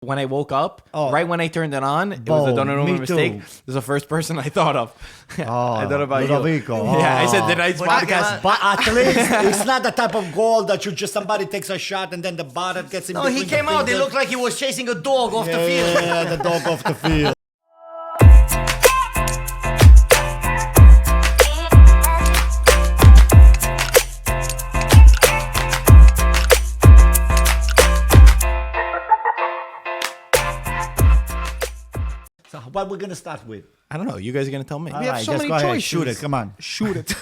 when I woke up, right when I turned it on, it was a Donnarumma mistake. It was the first person I thought of. I thought about Ludovico. you. Yeah, I said tonight's podcast. But at least it's not the type of goal that you just somebody takes a shot and then the bottom gets in. No, he came out. It looked like he was chasing a dog off the field. Yeah, the dog off the field. So what we're gonna start with? I don't know. You guys are going to tell me. We have so many choices. Shoot it, come on. Shoot it.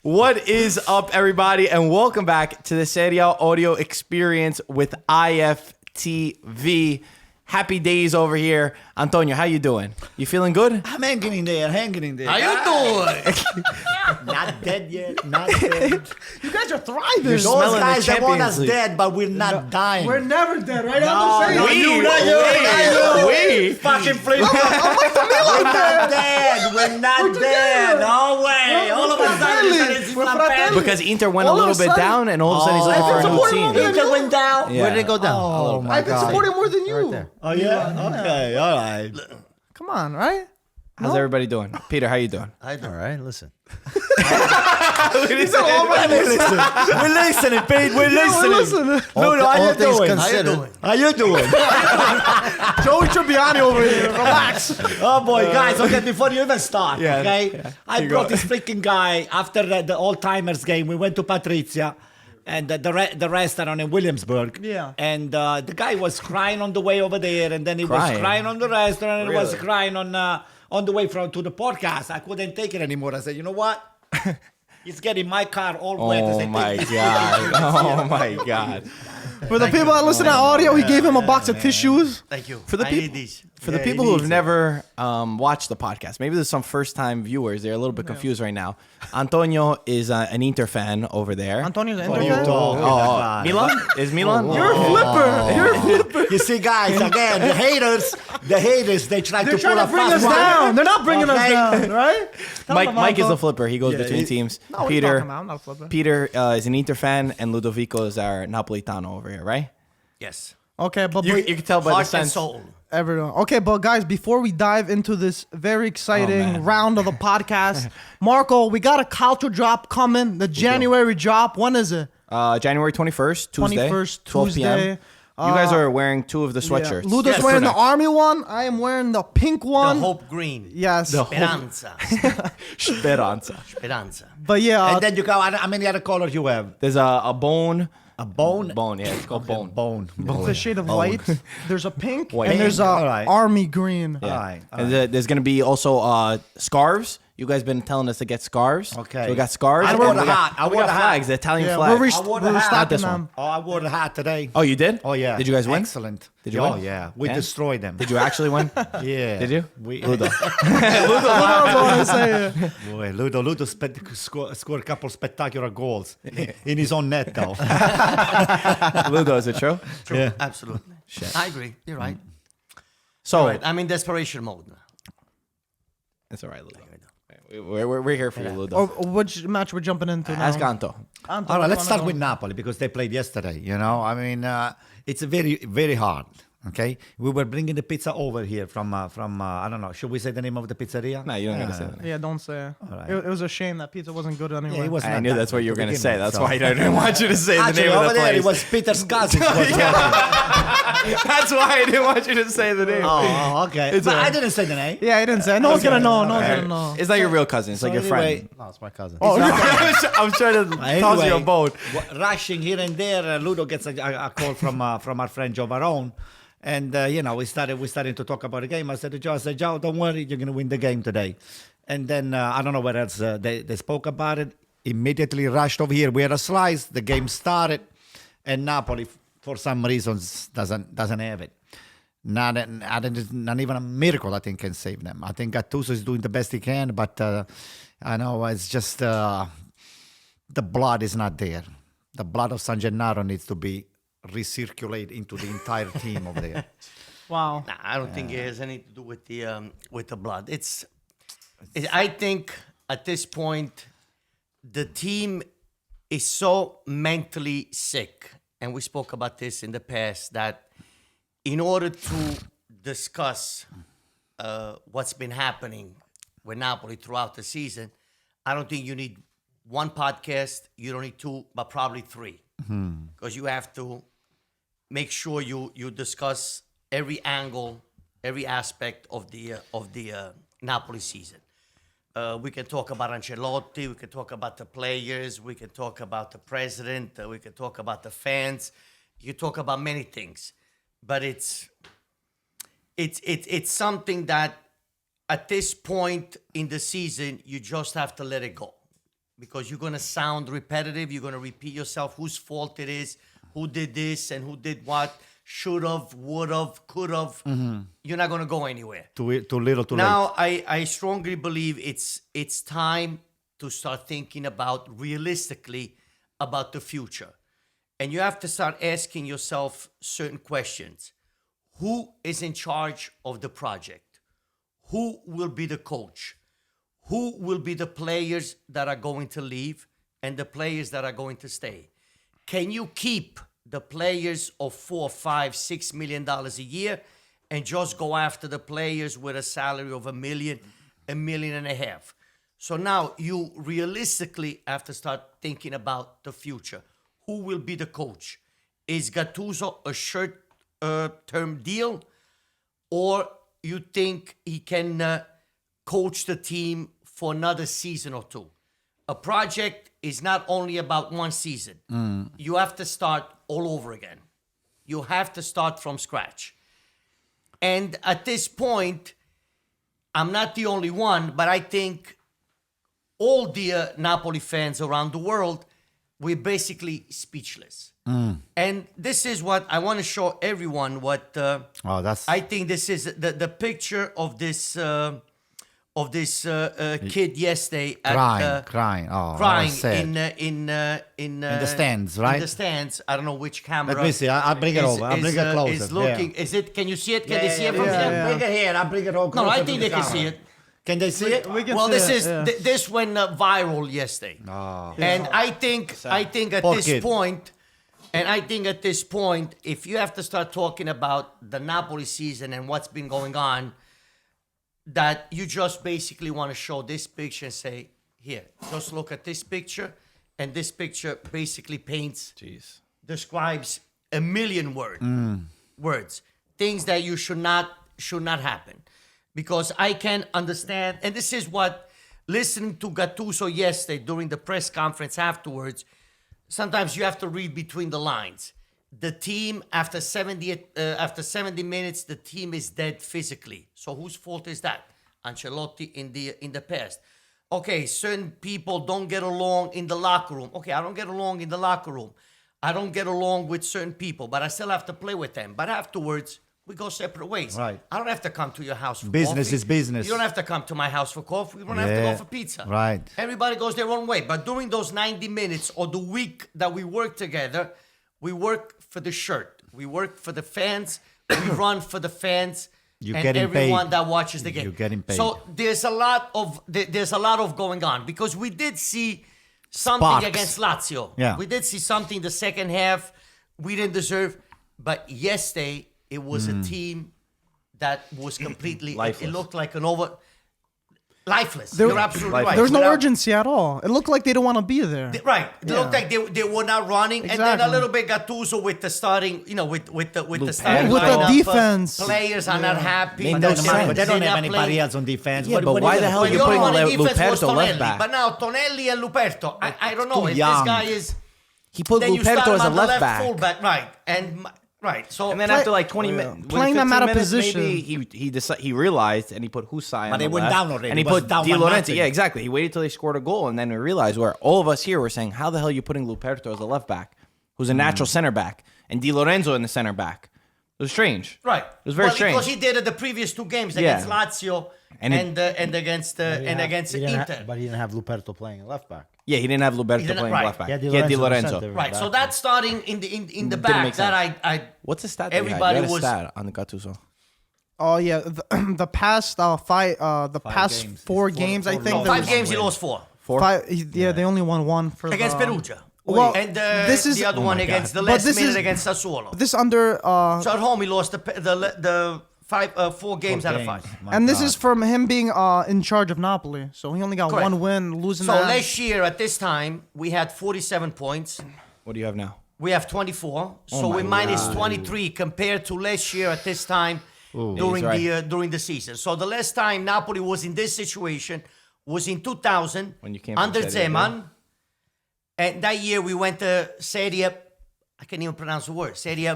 What is up, everybody, and welcome back to the Serie audio experience with IFTV. Happy days over here. Antonio, how you doing? You feeling good? I'm hanging in there. How you doing? Not dead yet. Not dead. You guys are thriving. You're Those smelling guys, the they want Champions us League. dead, but we're not dying. We're never dead, right? No, We fucking flip. We're not dead. We're not dead. No way. All of a sudden, it's We're not fratelli. because Inter went a All of little a bit sudden- down, and all of a sudden he's looking for a new supporting team. him. Inter went down. Yeah. Where did it go down? Oh my I've been god. supporting more than you. Right there. Oh yeah. Okay. All right. Come on, right? How's everybody doing? Peter, how you doing? All right, listen. We're listening, Pete. We're listening. Listen, Ludo, how you doing? How you doing? How you doing? Joey Tribbiani over here. Relax. Oh boy, guys. Okay, before you even start, Yeah, okay, yeah. I You brought go. this freaking guy after the All Timers game. We went to Patrizia. And the restaurant in Williamsburg. Yeah. And the guy was crying on the way over there, and then he was Crying? crying on the restaurant, and he was Really? crying on the way to the podcast. I couldn't take it anymore. I said, you know what? He's getting my car all wet. I Oh said, my "Take this god! Oh my god! For the people that listen to audio, he gave him a box of tissues. Thank you. For the I people, need these. for the Yeah, people he who have needs never watched the podcast, maybe there's some first-time viewers. They're a little bit confused right now. Antonio is an Inter fan over there. Antonio's an What Inter are you fan? talking Oh, about? Milan? Is Milan? You're a flipper. You're a flipper. You see, guys, again, the haters, they try They're to pull trying a to bring fast us one. down. They're not bringing us Okay. down, right? Tell them, Mike is Anto. the flipper. He goes between teams. No, what are you Peter, talking about? I'm not a flipper. Peter is an Inter fan, and Ludovico is our Napolitano over here, right? Yes. Okay, but You can tell by the Heart and sense. soul. everyone. Okay, but guys, before we dive into this very exciting round of the podcast, Marco, we got a culture drop coming. The January drop. When is it? January 21st, Tuesday, 21st, 12 p.m. Tuesday. You guys are wearing two of the sweatshirts. Ludo's Yes. wearing the Correct. army one. I am wearing the pink The one. hope green. Yes. Speranza. Speranza. Speranza. But yeah, And then you go, how many other colors you have? There's a bone. A bone? Bone, yeah, it's called bone. Bone. it's a shade of white. There's a pink White. and there's a All right. army green. Yeah. All right, all And there's going to be also scarves. You guys been telling us to get scarves. Okay. So we got scarves. I and wore we the got- hat. I we wore got the hat. flags, the Italian Yeah, flag. we're I wore the hat. restocking This one. them. Oh, I wore the hat today. Oh, you did? Oh, yeah. Did you guys win? Excellent. Did you Oh, win? yeah. We Yeah? destroyed them. Did you actually win? Yeah. Did you? Ludo. That's what I say. Boy, Ludo scored a couple spectacular goals in his own net, though. Ludo, is it true? True. Yeah. Absolutely. I agree. You're right. So, All right. I'm in desperation mode. it's all right, Ludo. We're here for you, Ludo. Or which match we're jumping into now? Ask Anto. Anto, All right, you let's wanna start go? with Napoli because they played yesterday. You know, I mean, it's very, very hard. Okay, we were bringing the pizza over here from I don't know. Should we say the name of the pizzeria? No, you don't gotta say that. Yeah, don't say it. right. It was a shame that pizza wasn't good anyway. Yeah, it was I not knew that that's what good you were to going to begin say. with, That's so- why I didn't want you to say the Actually, name over of the there, place. it was Peter's cousin. Was That's why I didn't want you to say the name. Oh, okay. But I didn't say the name. Yeah, I didn't say it. No one's gonna know. No one's gonna know. It's not your real cousin. It's like your friend. No, it's my cousin. Oh, I'm trying to toss you a bone. Rushing here and there, Ludo gets a call from our friend Joe Barone. And, we started to talk about the game. I said to Joe, don't worry, you're going to win the game today. And then, I don't know what else, they spoke about it, immediately rushed over here. We had a slice, the game started, and Napoli, for some reasons, doesn't have it. Not even a miracle, I think, can save them. I think Gattuso is doing the best he can, but I know it's just the blood is not there. The blood of San Gennaro needs to be recirculate into the entire team over there. wow. Nah, I don't think it has anything to do with the blood. I think at this point, the team is so mentally sick and we spoke about this in the past, that in order to discuss what's been happening with Napoli throughout the season, I don't think you need one podcast. You don't need two, but probably three, because you have to make sure you discuss every angle, every aspect of the Napoli season. We can talk about Ancelotti. We can talk about the players. We can talk about the president. We can talk about the fans. You talk about many things, but it's something that at this point in the season you just have to let it go, because you're gonna sound repetitive. You're gonna repeat yourself. Whose fault it is? Who did this and who did what? Should have, would have, could have. You're not gonna go anywhere. Too little, too late. Now, I strongly believe it's time to start thinking about realistically about the future. And you have to start asking yourself certain questions. Who is in charge of the project? Who will be the coach? Who will be the players that are going to leave and the players that are going to stay? Can you keep the players of $4, $5, $6 million a year and just go after the players with a salary of $1 million, $1.5 million? So now you realistically have to start thinking about the future. Who will be the coach? Is Gattuso a short-term deal, or you think he can coach the team for another season or two? A project is not only about one season. You have to start all over again. You have to start from scratch. And at this point, I'm not the only one, but I think all the Napoli fans around the world, we're basically speechless. And this is what I want to show everyone. What I think this is the picture of this kid yesterday crying in the stands, right? In the stands. I don't know which camera. Let me see. I'll bring it over. I'll bring it closer. Is looking. Yeah. Is it? Can you see it? Can they see it from here? yeah. Bring it here. I'll bring it over. No, I think they can see it. Can they see it? We can Well, see this it, is yeah. this went viral yesterday, and I think at Poor this kid. point, if you have to start talking about the Napoli season and what's been going on, that you just basically want to show this picture and say, here, just look at this picture, and this picture basically describes a million words, things that you should not happen. Because I can understand, and this is what, listening to Gattuso yesterday during the press conference afterwards, sometimes you have to read between the lines. The team, after 70 minutes, the team is dead physically. So whose fault is that? Ancelotti in the past. Okay, certain people don't get along in the locker room. Okay, I don't get along in the locker room. I don't get along with certain people, but I still have to play with them. But afterwards, we go separate ways. Right. I don't have to come to your house for Business coffee. is business. You don't have to come to my house for coffee. We don't have to go for pizza. Right. Everybody goes their own way. But during those 90 minutes or the week that we work together, we work for the shirt. We work for the fans. We run for the fans. You're and getting everyone paid. that watches the game. You're getting paid. So there's a lot of going on, because we did see something Sparks. against Lazio. Yeah. We did see something the second half we didn't deserve. But yesterday, it was a team that was completely, it looked like lifeless. You're absolutely right. There's no Without- urgency at all. It looked like they don't want to be there. Right. It looked like they were not running. And then a Exactly. little bit Gattuso with the starting, with the starting With the lineup. defense. Players are not happy. Made They no don't- sense. But they don't they're have not anybody playing. else on defense. Yeah, but what why are the you hell But you the only putting one in defense was Luperto left Tonelli. back? But now Tonelli and Luperto, I don't know too if young. this guy is. He put Then you start Luperto him as a on the left back. fullback, right? And so And then after like 20 minutes, Playing them out of position. maybe he realized, and he put Husay on But they the went left, down already. and he It was put down Di 1-0. Lorenzo. Yeah, exactly. He waited till they scored a goal, and then we realized where all of us here were saying, how the hell are you putting Luperto as a left back, who's a natural center back, and Di Lorenzo in the center back? It was strange. right, It was very strange. because he did it the previous two games Yeah. against Lazio And and it- against Inter. But he didn't have Luperto playing left back. Yeah, he didn't have Luperto He didn't- playing right. left back. He had He had Di Lorenzo Lorenzo. center. Right, so Back. that's starting in the Didn't back make that sense. I What's the stat? Everybody you had? You was- had a stat on the Gattuso. Oh yeah, the past past games. 4 games, I think. no, there 5 was games he lost 4 4? They only won one for against the, Perugia. Well, And this is the other one against the But last this minute is- against Sassuolo. this under So at home he lost the 4 games out of 5. and this is from him being in charge of Napoli. So he only got Correct. one win, losing So that. last year at this time we had 47 points. What do you have now? We have 24. So we're minus 23 compared to last year at this time during he's during the season. So the last time Napoli was in this situation was in 2000 When you came from under Serie A. Zeman. And that year we went to Serie. I can't even pronounce the word. Serie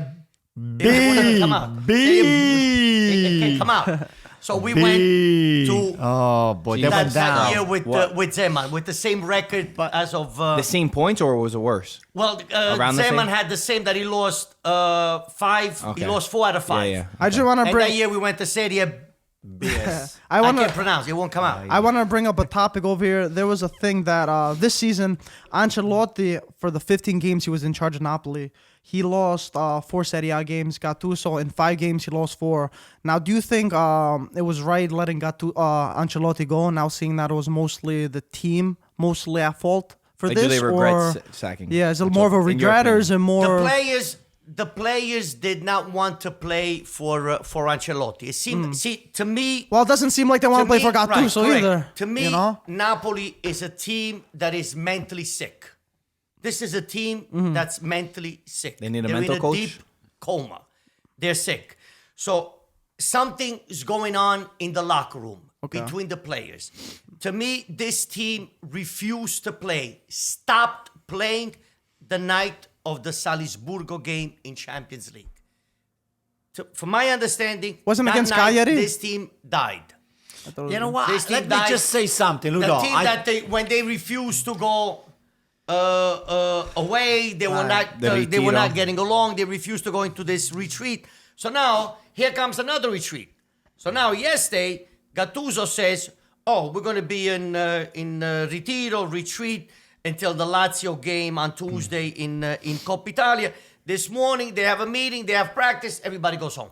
B. It come out. It can't come out. So we went to Oh boy, they went that year down. with Zeman with the same record as of. The same points, or was it worse? Well, Around the Zeman same? had the same that he lost 5. Okay. He lost 4 out of 5. Yeah. I just want to And bring. that year we went to Serie. I I want can't to. pronounce. It won't come out. I want to bring up a topic over here. There was a thing that this season, Ancelotti, for the 15 games he was in charge of Napoli, he lost 4 Serie A games. Gattuso, in 5 games, he lost 4. Now, do you think it was right letting Ancelotti go, now seeing that it was mostly the team, mostly at fault for Like, this? do they regret or, sacking? yeah, is it more of a In your regret or is opinion? it more... The players did not want to play for Ancelotti. It seemed, see, to me, Well, it doesn't seem like they want to play me- for Gattuso correct. either. To me, you know? Napoli is a team that is mentally sick. This is a team that's mentally sick. They need a They're mental in coach? deep coma. They're sick. So something is going on in the locker room between the players. To me, this team refused to play, stopped playing the night of the Salisburgo game in Champions League. From my understanding, Wasn't that against night, Cagliari? this team died. You know what? This team Let me died. just say something, The Ludo. team that when they refused to go away, they were not The they were retiro. not getting along. They refused to go into this retreat. So now here comes another retreat. So now yesterday, Gattuso says, "Oh, we're going to be in retiro retreat until the Lazio game on Tuesday in Coppa Italia." This morning they have a meeting, they have practice. Everybody goes home.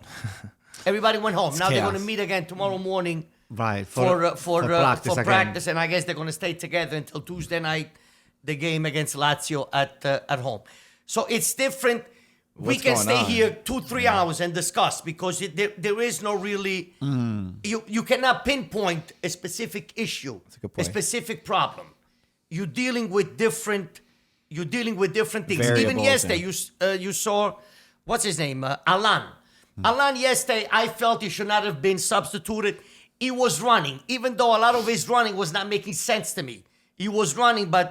Everybody went home. Now they're chaos. going to meet again tomorrow morning. Right, For practice again. practice, and I guess they're going to stay together until Tuesday night, the game against Lazio at home. So it's different. We What's can going stay on? here 2-3 hours and discuss because there is no really you cannot pinpoint a specific issue, a good a point. specific problem. You're dealing with different things. Even Variables, yesterday, you saw what's his name, Alan. Alan yesterday, I felt he should not have been substituted. He was running, even though a lot of his running was not making sense to me. He was running, but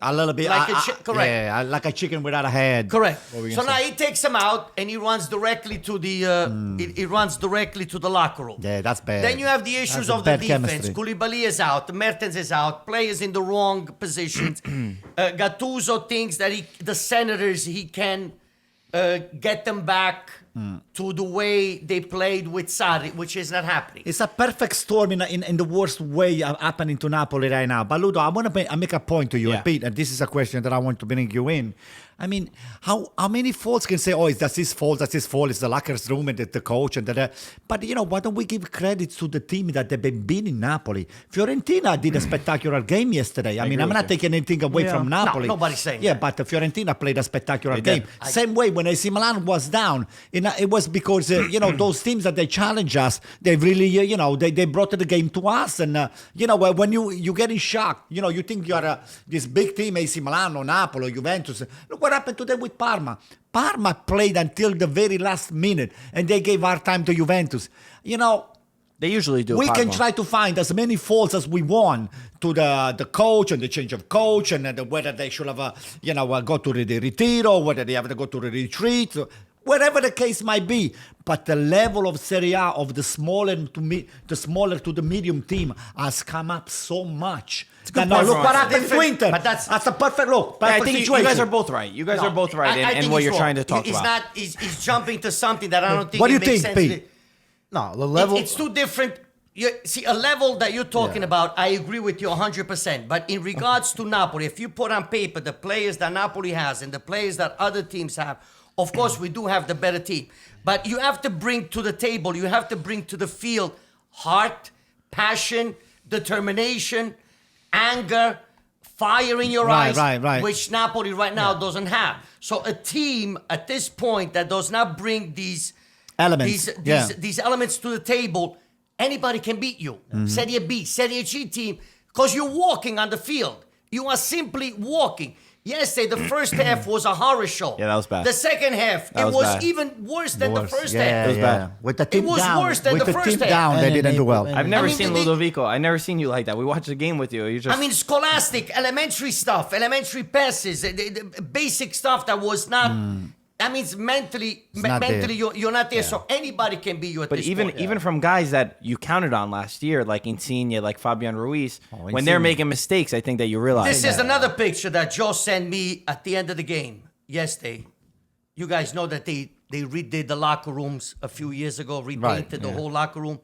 A little bit. Like a correct. Yeah, like a chicken without a head. correct. were you So gonna now say? he takes him out and he runs directly to the he runs directly to the locker room. Yeah, that's bad. Then you have the issues That's of the bad defense. chemistry. Koulibaly is out. Mertens is out. Players in the wrong positions. Gattuso thinks that the senators he can get them back to the way they played with Sarri, which is not happening. It's a perfect storm in the worst way happening to Napoli right now. But Ludo, I want to make a point to you, Yeah. Pete, and this is a question that I want to bring you in. I mean, how many faults can say, oh, that's his fault, it's the locker room and the coach and that. But, you know, why don't we give credit to the team that they've been beating Napoli? Fiorentina did a spectacular game yesterday. I mean, agree I'm with not you. taking anything away Yeah. from Napoli. No, nobody's saying Yeah, that. but Fiorentina played a spectacular They game. did. Same way when AC Milan was down, it was because, you know, those teams that they challenge us, they really, you know, they brought the game to us. And, you know, when you get in shock, you know, you think you're this big team, AC Milan or Napoli or Juventus. Look what happened to them with Parma. Parma played until the very last minute, and they gave hard time to Juventus. You know, They usually do. we can Parma. try to find as many faults as we want to the coach and the change of coach and whether they should have, go to the retiro, whether they have to go to the retreat, whatever the case might be. But the level of Serie A of the smaller to the medium team has come up so much. good Now point, look Ron. what It's happened to different, Inter. but that's a perfect look. Yeah, I Perfect think you situation. guys are both right. You guys No, are both right I in think what he's you're wrong. trying to talk he's about. He's jumping to something that I don't think What do it you makes think, sense. Pete? No, the level. It's two different. See, a level that you're talking about, I agree with you 100%. But in regards to Napoli, if you put on paper the players that Napoli has and the players that other teams have, of course, we do have the better team. But you have to bring to the table, you have to bring to the field heart, passion, determination, anger, fire in your Right, eyes, right. which Napoli right now doesn't have. So a team at this point that does not bring these Elements, these elements to the table, anybody can beat you. Serie B, Serie C team, because you're walking on the field. You are simply walking. Yesterday, the first half was a horror show. Yeah, that was bad. The second half, That it was was bad. even worse than the first yeah, half. was yeah. bad. With the team was down, worse than with the the first team half. down, they And didn't do well. I've never I mean, seen they- Ludovico. I've never seen you like that. We watched a game with you. You just I mean, scholastic, elementary stuff, elementary passes, the basic stuff that was not. That means mentally, not there. you're not there. So anybody can beat you at But this even point. even from guys that you counted on last year, like Insigne, like Fabian Ruiz, when they're Insigne. making mistakes, I think that you realize This is that. another picture that Joe sent me at the end of the game yesterday. You guys know that they redid the locker rooms a few years ago, repainted the whole locker room.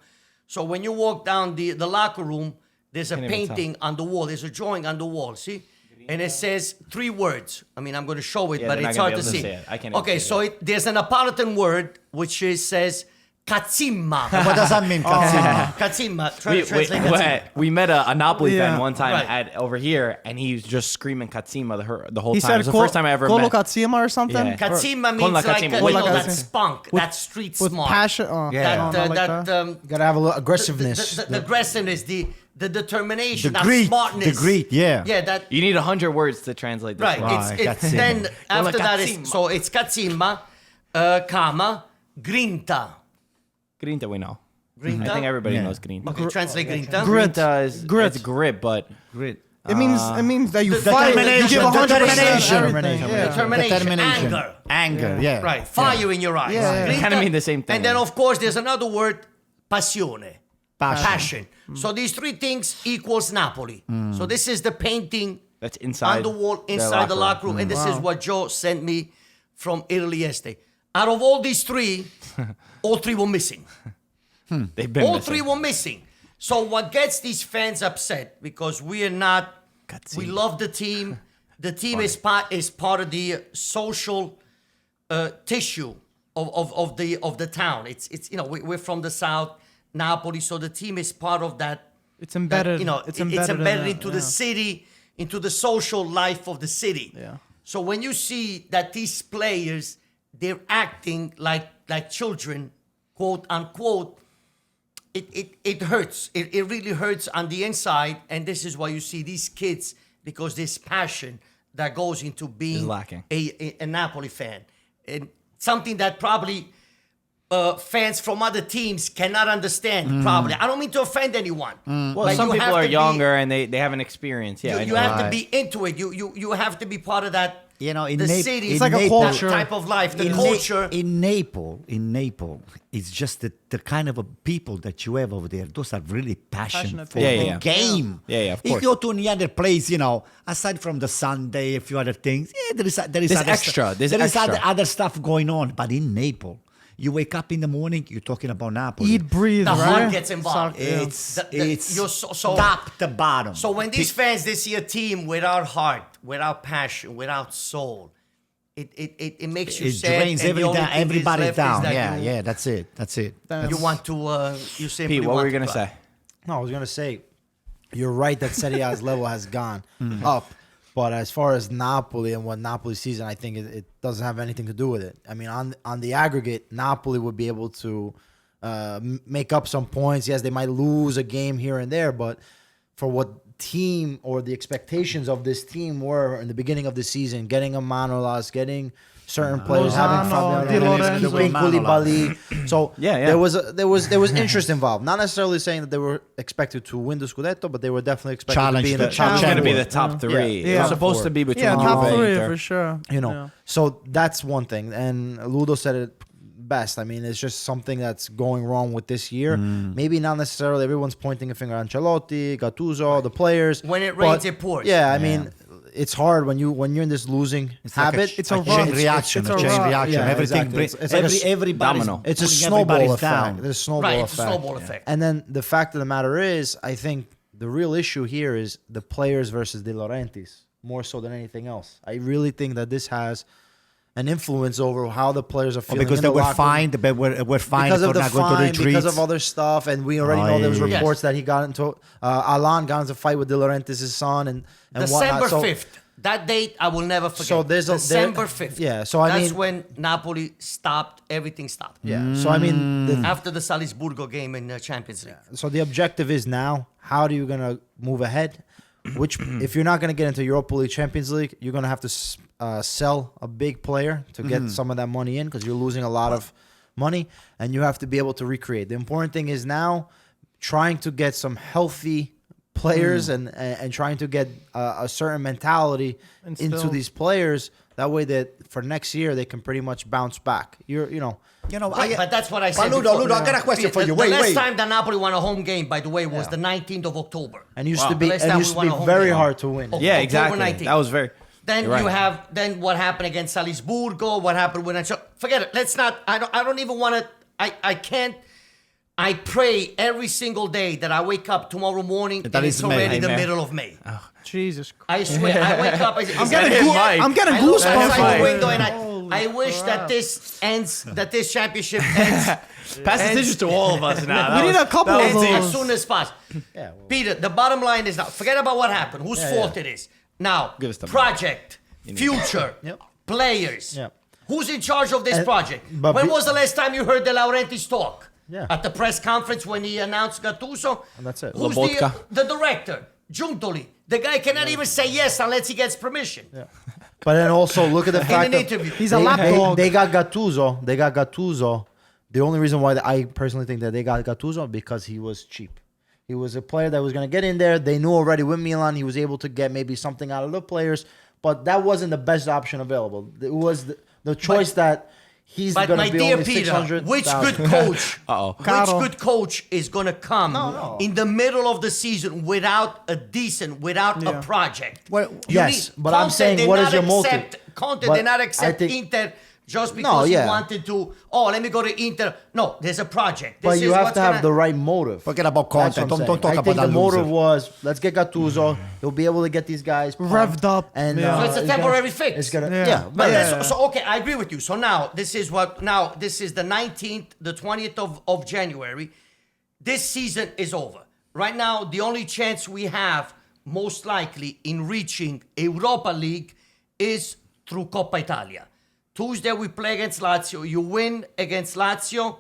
So when you walk down the locker room, there's a Can't even painting on the wall. There's a drawing on the wall. See? And it says 3 words. I mean, I'm going to show it, Yeah, but they're not it's gonna hard be to able to see. see it. I can't even Okay, see so there's a Napolitan word which says Katzimma. What does that mean, Katzima? Katzimma. We, Translate Katzimma. we met a Napoli fan Yeah. one time Right. at over here, and he was just screaming Katzima the whole He time. It said was the first time I ever Colo met. Katsima or something. Yeah. Katzimma Con la means like, Katzimma. you With know, la that Katzimma. spunk, that street With smart. passion. Yeah. That, You gotta have a little the aggressiveness. aggressiveness, the determination, The that greed, smartness. the greed, yeah. Yeah, that, You need 100 words to translate this. right. word. Right, It's Katzimma. then after Con la that Katzimma. is, so it's Katzimma, comma, grinta. Grinta, we know. Grinta? I think everybody Yeah. knows Grinta. Okay, translate grinta. Grinta is Grit. it's grit, but Great. It means that you fight. You Determination, give 100%. determination. Yeah. Determination. Anger. yeah. Right, fire in your eyes. Yeah, yeah. Grinta. Kinda mean the same thing. And then, of course, there's another word, passione. Passion. So these 3 things equals Napoli. So this is the painting that's inside on the wall their inside the locker room. And this is what Joe sent me from Italy yesterday. Out of all these 3, all 3 were missing. They've been All missing. 3 were missing. So what gets these fans upset, because we are not, we love the team. The team is part of the social tissue of the town. It's you know, we're from the south, Napoli, so the team is part of that. It's embedded. That, you know, it's it's embedded, embedded in into that, the yeah. city, into the social life of the city. Yeah. So when you see that these players, they're acting like children, quote unquote, it hurts. It really hurts on the inside, and this is why you see these kids, because this passion that goes into being Is lacking. a Napoli fan, and something that probably fans from other teams cannot understand. Probably, I don't mean to offend anyone. Well, but some you people have are to be- younger and they haven't experienced. Yeah, I you know. have to be into it. You have to be part of that. You know, in the Nap- city, It's like a Naples- culture. that type of life, the in culture. in Naples, it's just the kind of a people that you have over there. Those are really passionate Passionate for people. the Yeah, yeah. game. Yeah, yeah, of If course. you go to any other place, you know, aside from the Sunday, a few other things, there is There's other extra, there's there is extra. other stuff going on. But in Naples, you wake up in the morning, you're talking about Napoli. Eat, breathe, The right? heart gets involved. It's You're so top to bottom. So when these fans, they see a team without heart, without passion, without soul, it makes you it sad. drains and the only thing is everybody left is down. that Yeah, you, yeah, that's it. That's it. You want to, you simply Pete, what want were you to gonna cry. say? No, I was gonna say, you're right that Serie A's level has gone up, but as far as Napoli and what Napoli's season, I think it doesn't have anything to do with it. I mean, on the aggregate, Napoli would be able to make up some points. Yes, they might lose a game here and there, but for what team or the expectations of this team were in the beginning of the season, getting a Manolas, getting certain players, having Lozano, Fabian Di Ruiz, Lorenzo. keeping Koulibaly. So Yeah, yeah. there was interest involved. Not necessarily saying that they were expected to win the Scudetto, but they were definitely expected to be in the Challenge It was challenge. going to be war. the top 3. It Yeah. was supposed to be between Yeah, top Juve and 3 Inter. for sure. You know, Yeah. so that's one thing. And Ludo said it best. I mean, it's just something that's going wrong with this year. Maybe not necessarily everyone's pointing a finger at Ancelotti, Gattuso, the players. When it but rains, it pours. Yeah, I mean, it's hard when you're in this losing habit. It's a chain rush. reaction. It's a a chain rush. reaction. Yeah, Everything. exactly. It's like a everybody's domino. It's a pulling snowball everybody's effect. down. There's a snowball Right, effect. it's a snowball effect. And then the fact of the matter is, I think the real issue here is the players versus De Laurentiis, more so than anything else. I really think that this has an influence over how the players are feeling. Because in they the were locker room. fined. We're fined Because for of the not going to fine, retreats. because of other stuff, and we already know there was Yes. reports that he got into Alan got into a fight with De Laurentiis' son and December whatnot. So, 5th. That date I will never forget. So there's December 5th. Yeah, so I That's mean- when Napoli stopped. Everything stopped. yeah. So I mean, After the Salisburgo game in the Champions League. so the objective is now, how are you gonna move ahead? Which, if you're not gonna get into Europa League, Champions League, you're gonna have to sell a big player to get some of that money in because you're losing a lot of money, and you have to be able to recreate. The important thing is now trying to get some healthy players and trying to get a certain mentality into Instilled. these players. That way, that for next year they can pretty much bounce back. But that's what I said. Ludo, before. Ludo, I got a question for you. The last Wait. time that Napoli won a home game, by the way, was the 19th of October. and used Wow. to be The last time we won a home very game. hard to win. Oh. Yeah, October exactly. 19th. That was very. Then You're right. you have what happened against Salisburgo, what happened when forget it. Let's not. I don't even want to. I can't. I pray every single day that I wake up tomorrow morning That and is it's already May. the Amen. middle of May. Jesus Christ. I swear, I wake up. I'm getting Mike. I'm getting I look goosebumps. outside the Mike. window and I wish that this ends, that this championship ends, Pass the tissues to all of us now. We need a couple of ends those. as soon as possible. Yeah, well, Peter, the bottom line is now, forget about what happened, whose fault it is. Now, Give us the project, future, Yep. players. Yep. Who's in charge of this project? but When be- was the last time you heard De Laurentiis talk? Yeah. At the press conference when he announced Gattuso? And that's it. Who's Lobotka. the director? Giuntoli. The guy cannot even say yes unless he gets permission. But then also look at the In fact an that interview. He's a lapdog. they got Gattuso. They got Gattuso. The only reason why I personally think that they got Gattuso because he was cheap. He was a player that was going to get in there. They knew already with Milan he was able to get maybe something out of the players, but that wasn't the best option available. It was the choice that he's But going my to be dear only Peter, 600,000. which good coach? Uh-oh. Which good coach is gonna come in the middle of the season without a project? Well, yes, but I'm Conte saying, did what not is your motive? accept- Conte But did not I accept think- Inter just No, because yeah. he wanted to. Oh, let me go to Inter. No, there's a project. But This you is have what's to have gonna- the right motive. Forget about Conte. That's what I'm Don't saying. talk I about think that the motive loser. was, let's get Gattuso. He'll be able to get these guys pumped, Revved up. and Yeah. So it's a he's temporary gonna, fix. It's gonna, Yeah. yeah, But but Yeah. that's, so okay, I agree with you. So now this is the 19th, the 20th of January. This season is over. Right now, the only chance we have, most likely, in reaching Europa League is through Coppa Italia. Tuesday we play against Lazio. You win against Lazio.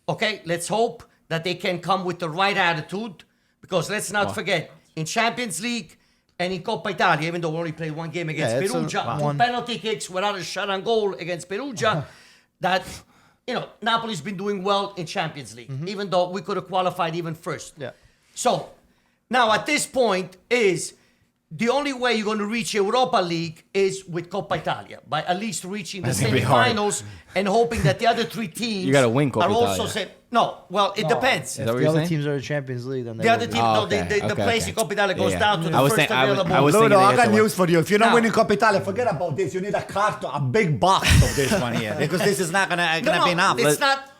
Okay, let's hope that they can come with the right attitude. Because let's not forget, in Champions League and in Coppa Italia, even though we only played one game against Yeah, it's a- Perugia, wow. two penalty kicks without a shot on goal against Perugia, that, Napoli's been doing well in Champions League, even though we could have qualified even first. Yeah. So, now at this point is the only way you're going to reach Europa League is with Coppa Italia, by at least reaching the That's gonna be hard. semifinals and hoping that the other three teams You gotta win Coppa are also Italia. saying, no, well, it depends. Is that if what the you're other saying? teams are in Champions League, then they The will other be. team, Oh, no, okay, the okay, place okay. in Coppa Italia goes Yeah. down to the I was first think- I was- available. I was Ludo, thinking I they got had to news for you. If you're not Now- winning Coppa Italia, forget about this. You need a carton, a big box of this one here, because this is not gonna be enough. It's not.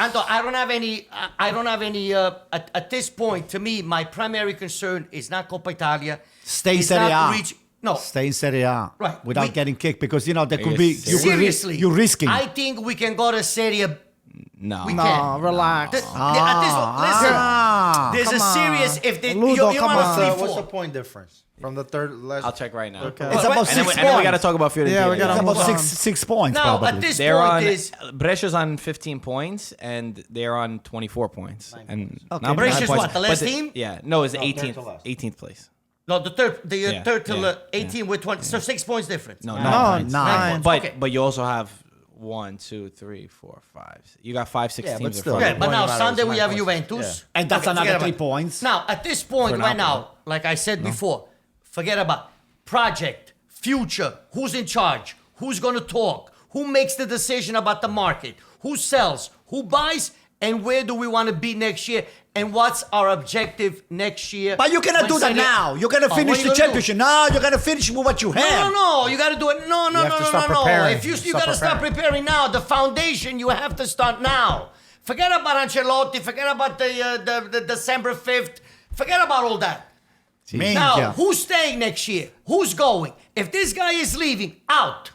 Anto, I don't have any. I don't have any. At this point, to me, my primary concern is not Coppa Italia. Stay It's Serie not A. reach- No, Stay in Serie A Right. without We- getting kicked, because there could you be serious? seriously, you're risking. I think we can go to Serie. No. We No, can. relax. At this, listen, there's Come a serious. on. If they, Ludo, you come want on. a What's the 3-4. point difference from the third? Last, I'll check right now. Okay. It's about And six And points. then we got to talk about Fiorentina. Yeah, we gotta It's move about on. six points, Now, probably. at this They're point on. is Brescia's on 15 points, and they're on 24 points. And Napoli's Brescia's 9 what, the last But team? Yeah, no, it's third 18th. to last. 18th place. no the Yeah, third till yeah, 18 with 20. So 6 points difference. No, No, 9 points. 9. But Okay. but you also have 1, 2, 3, 4, 5. You got 5, 6 Yeah, but teams. in still. front Yeah, of you. but point now matters, Sunday we 9 have points. Juventus. And that's Okay, another forget 3 about it. points. Now, at this point, For right Napoli. now, like I said before, forget about project, future, who's in charge, who's going to talk, who makes the decision about the market, who sells, who buys, and where do we want to be next year, and what's our objective next year. But you cannot when do that Serie- now. You're gonna Oh, finish what are you the gonna do? championship. No, you're gonna finish with what you have. No, you got to do it. No, have to start no. preparing. If you Start got to start preparing now, the foundation you have to start now. Forget about Ancelotti. Forget about the December 5th. Forget about all that. Now, Minchia. who's staying next year? Who's going? If this guy is leaving, out.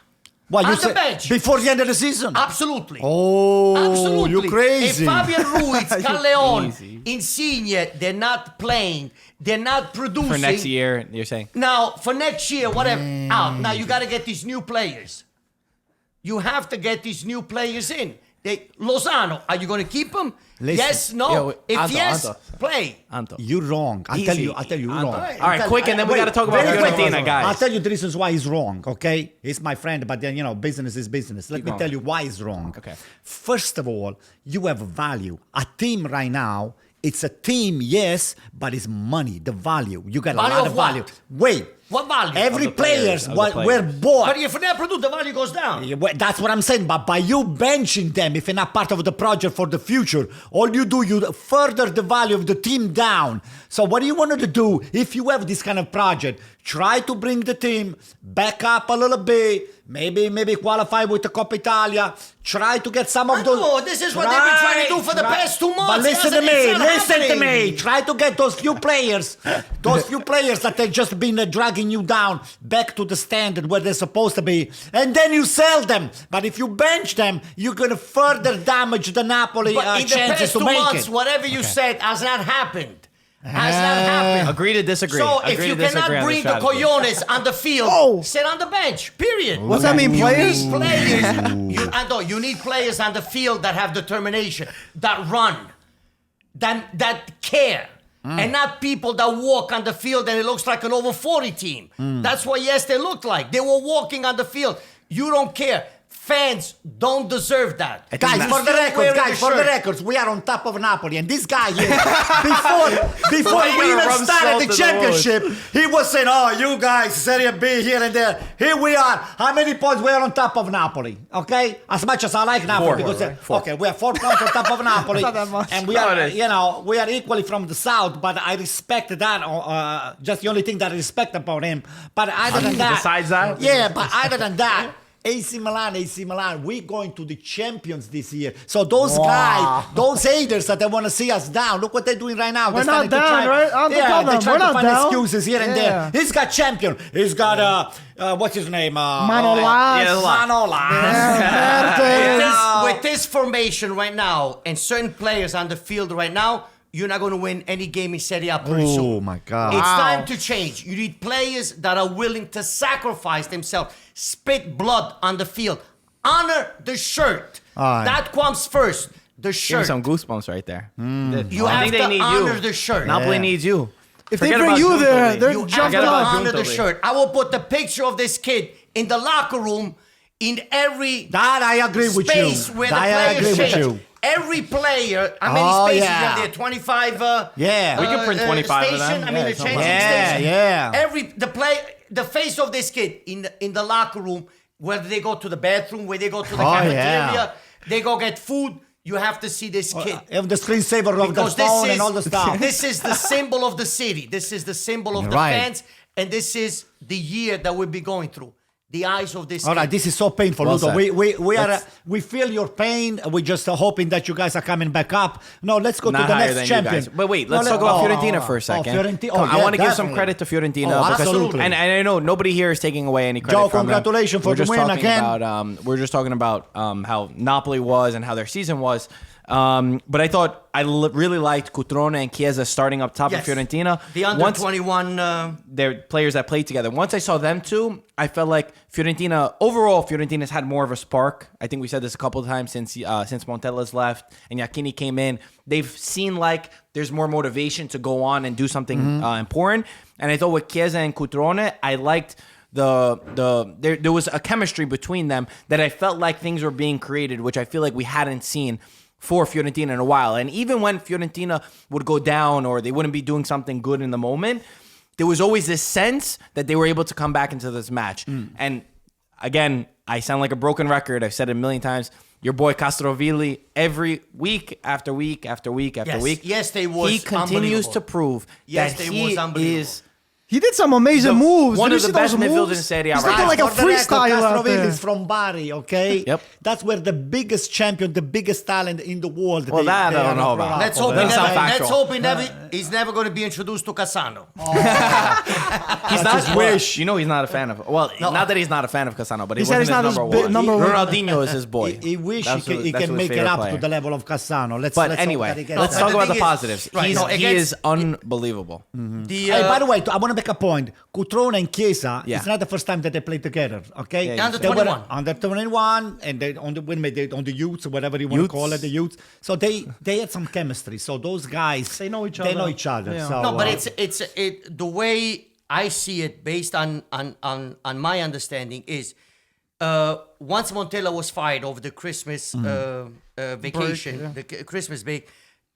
What you On the say? bench. Before the end of the season? Absolutely. Oh, Absolutely. you crazy. If Fabian Ruiz, Callejon, crazy. Insigne, they're not playing, they're not producing. For next year, you're saying? Now, for next year, whatever, out. Now, you got to get these new players. You have to get these new players in. Lozano, are you going to keep him? Listen. Yes, no. Yo, If Anto, yes, Anto. play. Anto. You're wrong. I'll tell you, you're Anto. wrong. All right, quick, and then we got to talk about Very quick. Fiorentina, guys. I'll tell you the reasons why he's wrong, okay? He's my friend, but then, business is business. Let me going. tell you why he's wrong. Okay. First of all, you have value. A team right now, it's a team, yes, but it's money, the value. You got Value a lot of of value. what? Wait. What value? Every Of the players, players, of the were players. bought. But if they produce, the value goes down. Yeah, well, that's what I'm saying. But by you benching them, if you're not part of the project for the future, all you do, you further the value of the team down. So what do you want to do if you have this kind of project? Try to bring the team back up a little bit. Maybe qualify with the Coppa Italia. Try to get some of those. No, this is what they've been trying to do for the past 2 months. But listen to It's me. not Listen to happening. me. Try to get those few players that have just been dragging you down back to the standard where they're supposed to be, and then you sell them. But if you bench them, you're going to further damage the Napoli But in the chances past to 2 make months, it. whatever you said has not happened. Has not happened. Agree to disagree. So Agree if to you disagree cannot on bring the strategy. cojones on the field, Oh. sit on the bench. Period. What's that mean, players? You need players. You need players on the field that have determination, that run, that care. And not people that walk on the field and it looks like an over 40 team. That's what, yes, they looked like. They were walking on the field. You don't care. Fans don't deserve that. Guys, You for the still records, wearing the shirt. we are on top of Napoli, and this guy here, before Why you we gonna even rub started salt the in the championship, he was saying, "Oh, you guys, Serie B here and there. Here we are. How many points we are on top of Napoli? Okay, as much as I like Napoli, Four, because right? Four. okay, we are 4 points on top of Napoli, Not that much. and we No, are, it is. we are equally from the south. But I respect that. Just the only thing that I respect about him. But other than that, Besides that? yeah, but other than that, AC Milan, we're going to the champions this year. So those guys, those haters that they want to see us down, look what they're doing right now. We're They're not starting to down, try- right? I'm yeah, tell they're them, trying we're to not find down. excuses here and there. Yeah. He's got champion. He's got, what's his name? Manolas. Yeah, Manolas. With this formation right now and certain players on the field right now, you're not going to win any game in Serie A pretty soon. Oh, my God. It's Wow. time to change. You need players that are willing to sacrifice themselves, spit blood on the field, honor the shirt. Aye. That comes first. The Give me shirt. some goosebumps right there. You I have think to they need honor you. the shirt. Napoli Yeah. needs you. If they Forget bring about you Giuntoli. there, they're You have jumping to about up. honor the Giuntoli. shirt. I will put the picture of this kid in the locker room in every That I agree with you. space where That the I players agree with change. you. Every player, how many Oh, spaces yeah. are there? 25. Yeah. We can print 25 of station? them. I mean, Yeah, the it's not changing bad. station. Yeah. The face of this kid in the locker room, whether they go to the bathroom, where they go to the Oh, cafeteria, yeah. they go get food. You have to see this kid. Have the screensaver of the Because phone and all the stuff. This is the symbol of the city. This is the symbol of You're the right. fans. And this is the year that we'll be going through. The eyes of this All kid. right, this is so painful, Well Ludo. said. We feel your pain. We're just hoping that you guys are coming back up. No, let's go Not to the higher next than champion. you guys. But wait, let's talk about Fiorentina for a second. Fiorentina. Come on, I yeah, want to give some definitely. credit to Fiorentina. Oh, because- absolutely. And I know nobody here is taking away any credit Joe, from them. congratulations for We're the just win talking again. About, we're just talking about how Napoli was and how their season was. But I thought I really liked Cutrone and Chiesa starting up top Yes. of Fiorentina. The under 21. They're players that played together. Once I saw them two, I felt like Fiorentina's had more of a spark. I think we said this a couple of times since Montella's left and Iachini came in. They've seen like there's more motivation to go on and do something important. And I thought with Chiesa and Cutrone, I liked there was a chemistry between them that I felt like things were being created, which I feel like we hadn't seen for Fiorentina in a while. And even when Fiorentina would go down or they wouldn't be doing something good in the moment, there was always this sense that they were able to come back into this match. And again, I sound like a broken record. I've said it a million times. Your boy Castrovilli, every week after week after week after Yes. week, Yesterday was he continues unbelievable. to prove Yesterday that he was unbelievable. is He did some amazing moves. One Did of you the see best those midfielders moves? in Serie A He's right looking now. like a For the record, freestyler out Castrovilli there. is from Bari, okay? Yep. That's where the biggest champion, the biggest talent in the world. Well, that I don't know are about. brought Let's up hope, over he That's there. not never, factual. let's hope he's never going to be introduced to Cassano. He's not wish. You know he's not a fan of. Well, not that he's not a fan of Cassano, but he said wasn't he's his not number his one. number one. Ronaldinho is his boy. He wish That's he that's can his make it favorite up player. to the level of Cassano. Let's But hope that he anyway, gets let's there. talk the about the thing is- positives. right, He against- is unbelievable. The, Hey, by the way, I want to make a point. Cutrone and Chiesa, Yeah. it's not the first time that they played together, okay? Yeah, Under They were 21. Under 21, and they on the youths, or whatever you want to call it, the youths. So they had some chemistry. So those guys, They know each They other. know each other. Yeah. So, No, but it's the way I see it, based on my understanding, is once Montella was fired over the Christmas vacation, the Christmas break,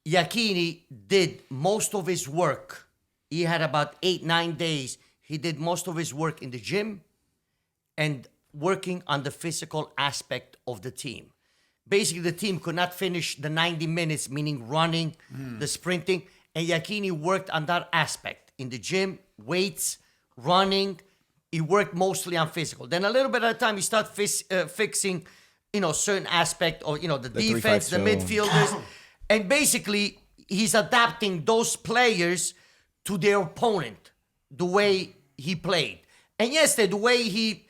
Iachini did most of his work. He had about 8-9 days. He did most of his work in the gym and working on the physical aspect of the team. Basically, the team could not finish the 90 minutes, meaning running, the sprinting, and Iachini worked on that aspect in the gym, weights, running. He worked mostly on physical. Then a little bit at a time, he started fixing, certain aspect of, the defense, the 3-5-2. midfielders, and basically he's adapting those players to their opponent, the way he played. And yesterday, the way he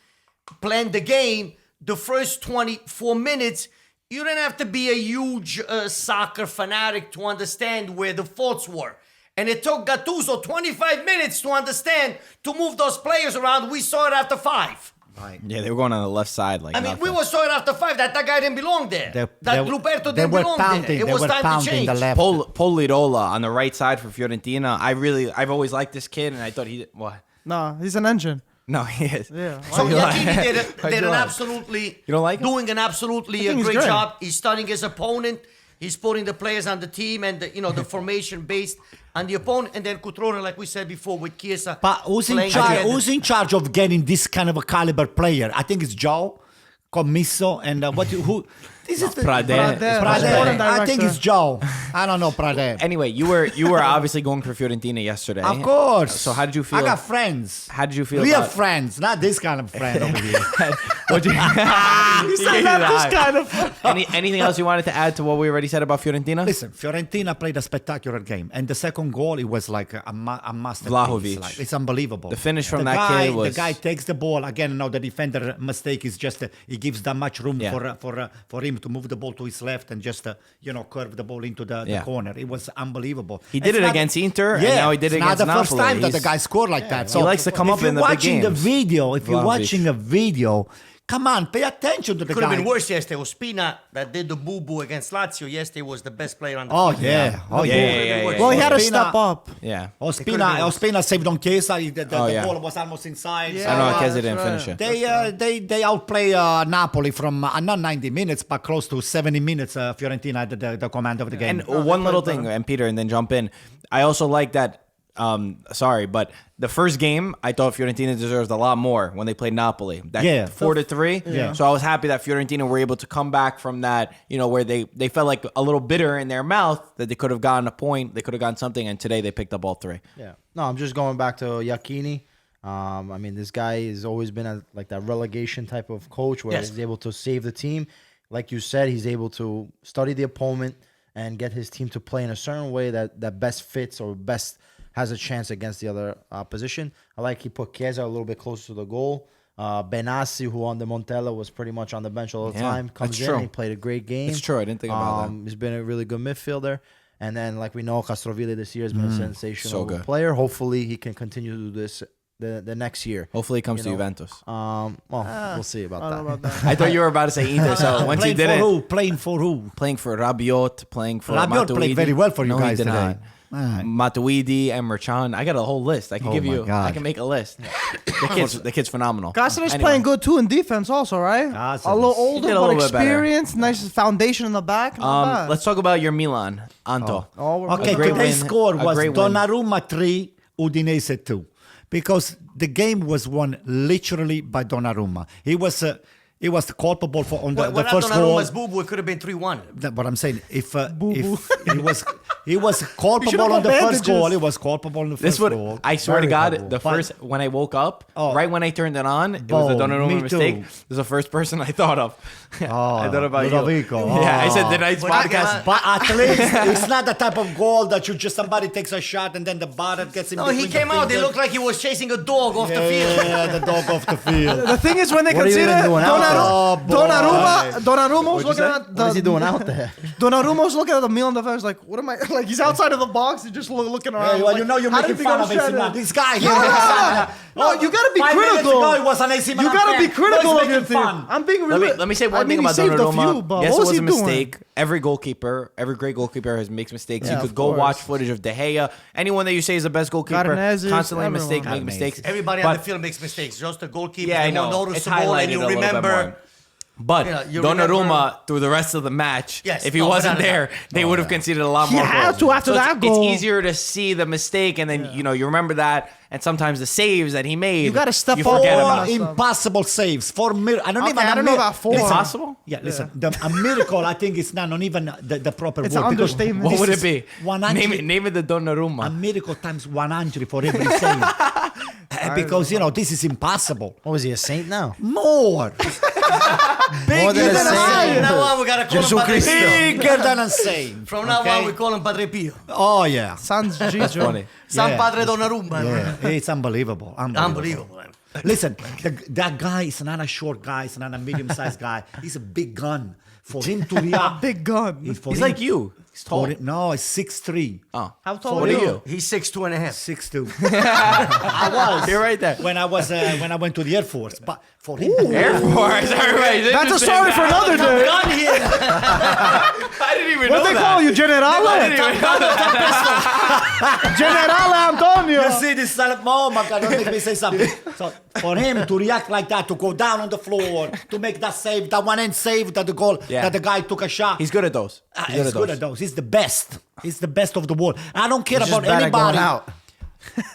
planned the game, the first 24 minutes, you didn't have to be a huge soccer fanatic to understand where the faults were. And it took Gattuso 25 minutes to understand, to move those players around. We saw it after 5. right. Yeah, they were going on the left side. Like I mean, nothing. we saw it after 5 that guy didn't belong there. That Luperto they didn't were belong there. pounding. It They was were time to pounding change. the left. Pol Lirola on the right side for Fiorentina. I've always liked this kid, and I thought he what? Nah, he's an engine. No, he is. Yeah. So you like? Iachini Why'd did you an like? absolutely You don't like him? doing an absolutely think he's great great. job. He's studying his opponent. He's putting the players on the team and the formation based on the opponent. And then Cutrone, like we said before, with Chiesa. But who's in playing charge? together. Who's in charge of getting this kind of a caliber player? I think it's Joe, Commisso, and who? This is Prade. Sporting I think director. it's Joe. I don't know Prade. Anyway, you were obviously going for Fiorentina yesterday. Of course. So how did you feel? I got friends. How did you feel Real about- friends, not this kind of friend over here. What'd you, He said not this kind of. anything else you wanted to add to what we already said about Fiorentina? Listen, Fiorentina played a spectacular game, and the second goal, it was like a masterpiece. Vlahovic. Like, it's unbelievable. The finish from The that guy, kid was- the guy takes the ball again. Now the defender mistake is just he gives that much room Yeah. for him to move the ball to his left and just curve the ball into the Yeah. corner. It was unbelievable. He did It's it not- against Inter, and now he did it it's against not the first Napoli. time that the He's- guy scored like that. So He likes to come up in the big If you're watching Vlahovic. a video, come on, pay attention to the Could guy. have been worse yesterday. Ospina, that did the boo-boo against Lazio yesterday, was the best player on the Oh field. yeah, oh Yeah, yeah. yeah, yeah, yeah. Well, he had to Ospina- step up. Yeah. Ospina saved on Chiesa. The yeah. ball was almost inside. Yeah. So, I know that's Chiesa didn't right. finish it. they outplay Napoli from not 90 minutes, but close to 70 minutes. Fiorentina had the command of the game. And one little thing, and Peter, and then jump in. I also like that. Sorry, but the first game, I thought Fiorentina deserved a lot more when they played Napoli. That Yeah. 4-3. Yeah. So I was happy that Fiorentina were able to come back from that. Where they felt like a little bitter in their mouth that they could have gotten a point, they could have gotten something, and today they picked up all 3. Yeah. No, I'm just going back to Iachini. I mean, this guy has always been like that relegation type of coach where Yes. he's able to save the team. Like you said, he's able to study the opponent and get his team to play in a certain way that best fits or best has a chance against the other opposition. I like he put Chiesa a little bit closer to the goal. Benassi, who on the Montella was pretty much on the bench all the Yeah, time, comes that's in. true. He played a great game. It's true. I didn't think about that. He's been a really good midfielder. And then, like we know, Castrovilli this year has been a sensational So good. player. Hopefully, he can continue to do this the next year. Hopefully, it comes to You know, Juventus. We'll see about I don't know that. about that. I thought you were about to say Inter. So once you playing did for it, who? Playing for who? playing for Rabiot, playing for Rabiot Matuidi. played very well for you No, guys he did today. not. Alright. Matuidi, Emre Can. I got a whole list. I can Oh give my you. God. I can make a list. The kid's phenomenal. Gossner's Anyway. playing good too in defense, also, right? Gossner's- A little He older, did a but little bit better. experienced. Nice foundation in the back. Not bad. Let's talk about your Milan, Anto. Oh, we're Okay, great today's win. score A was great win. Donnarumma 3, Udinese 2. Because the game was won literally by Donnarumma. He was culpable for on the Well, first goal. Donnarumma's boo-boo, it could have been 3-1. But I'm saying if he was He was culpable on the first goal. He was culpable on the first goal. I swear to Very God, culpable. the first when I woke up, Oh. right when I turned it on, it was a Oh, Donnarumma me mistake. too. It was the first person I thought of. I thought about Ludovico. you. Yeah, I said Oh. tonight's But podcast. But at least it's not the type of goal that you just somebody takes a shot and then the bottom gets in No, between he the came out. It fingers. looked like he was chasing a dog off the field. Yeah, the dog off the field. The thing is, when they What are you consider even doing out there? Oh, boy. Donnarumma was looking at What is he the doing out there? Donnarumma was looking at the Milan defense like, what am I? Like he's outside of the box. He's just looking around. Hey, well, like, you know you're how making did he fun go of AC straight Milan. in? This guy here. No, you gotta be 5 minutes critical. ago, he was an AC Milan You gotta fan. be critical Now of he's your making team. fun. I'm being really. Let me say one I mean, thing he about saved a Donnarumma. few, but Yes, what it was was he a doing? mistake. Every goalkeeper, every great goalkeeper makes mistakes. Yeah, You could of go course. watch footage of De Gea. Anyone that you say is the best goalkeeper, Garnazes, constantly everyone. make mistakes. Everybody But- on the field makes mistakes. Just the goalkeeper, Yeah, I the more know. It's noticeable, highlighted and you a little bit remember. more. But Yeah, you Donnarumma, remember- through the rest of the match, Yes, if he no, wasn't without a there, doubt. they would have conceded a lot He more had goals. to after So that it's goal. easier to see the mistake, and then you remember that, and sometimes the saves that he made. You gotta step you up. forget Four about. in- Impossible saves. I don't Okay, even. I don't know about four. It's Listen, possible? Yeah, listen. A miracle, I think, is not even the proper It's word. an because understatement. What this would it is be? 100 Name it the Donnarumma. A miracle times 100 for every save. Because, this is impossible. What was he, a saint now? More. More than a than saint. From now on, we gotta call him Gesù Padre Cristo. Pio. Bigger than a saint. From now okay? on, we call him Padre Pio. Oh, yeah. Sans Gigio. Funny. San Yeah. Padre Donnarumma. Yeah, it's unbelievable. Unbelievable. Man. Listen, that guy is not a short guy. He's not a medium-sized guy. He's a big gun. For him to react, Big gun. for He's him- like you. He's tall. No, he's 6'3". Oh. How tall What are are you? you? He's 6'2.5". 6'2". I was. You're right there. When I went to the Air Force, but for him, Air Force. Everybody's That's a interested. story for another day. Gun here. I didn't even What know they that. call you, Generale? I didn't even know that. Generale Antonio. you see this oh my God, don't make me say something. So for him to react like that, to go down on the floor, to make that save, that one-end save, that the goal, Yeah. that the guy took a shot. He's good at those. He's good at those. He's the best. He's the best of the world. I don't care He's about just bad at going anybody. out.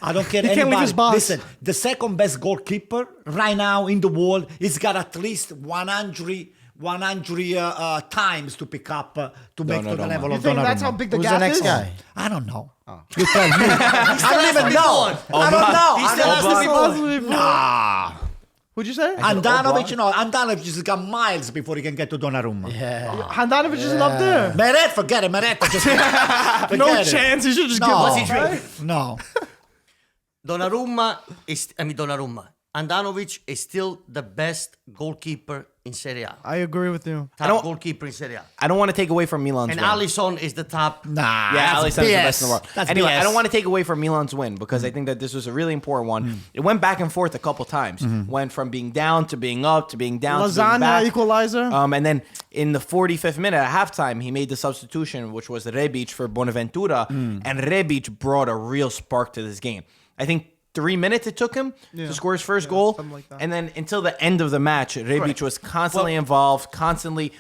I don't care He can't leave anybody. his box. Listen, the second best goalkeeper right now in the world, he's got at least 100 times to pick up to make to the Donnarumma. level You of think that's Donnarumma. how big the Who's gap the next is? guy? I don't know. You tell me. I don't even know. I don't know. He I still has don't to be know. born. Nah. Who'd you say? Andanovic has got miles before he can get to Donnarumma. Yeah. Handanovic isn't up there. Meret, forget it. Meret, just forget No it. chance. He should just No. give What's up. he drinking? No. Donnarumma. Andanovic is still the best goalkeeper in Serie A. I agree with you. Top goalkeeper in Serie A. I don't want to take away from Milan's And win. Alisson is the top. Nah. Yeah, that's Alisson is the BS. best in the world. That's Anyway, BS. I don't want to take away from Milan's win because I think that this was a really important one. It went back and forth a couple times. Went from being down to being up to being down to being Lasagna back. equalizer. And then in the 45th minute at halftime, he made the substitution, which was Rebic for Bonaventura. And Rebic brought a real spark to this game. I think 3 minutes it took him to score his first goal. something like that. And then until the end of the match, Rebic was constantly involved, constantly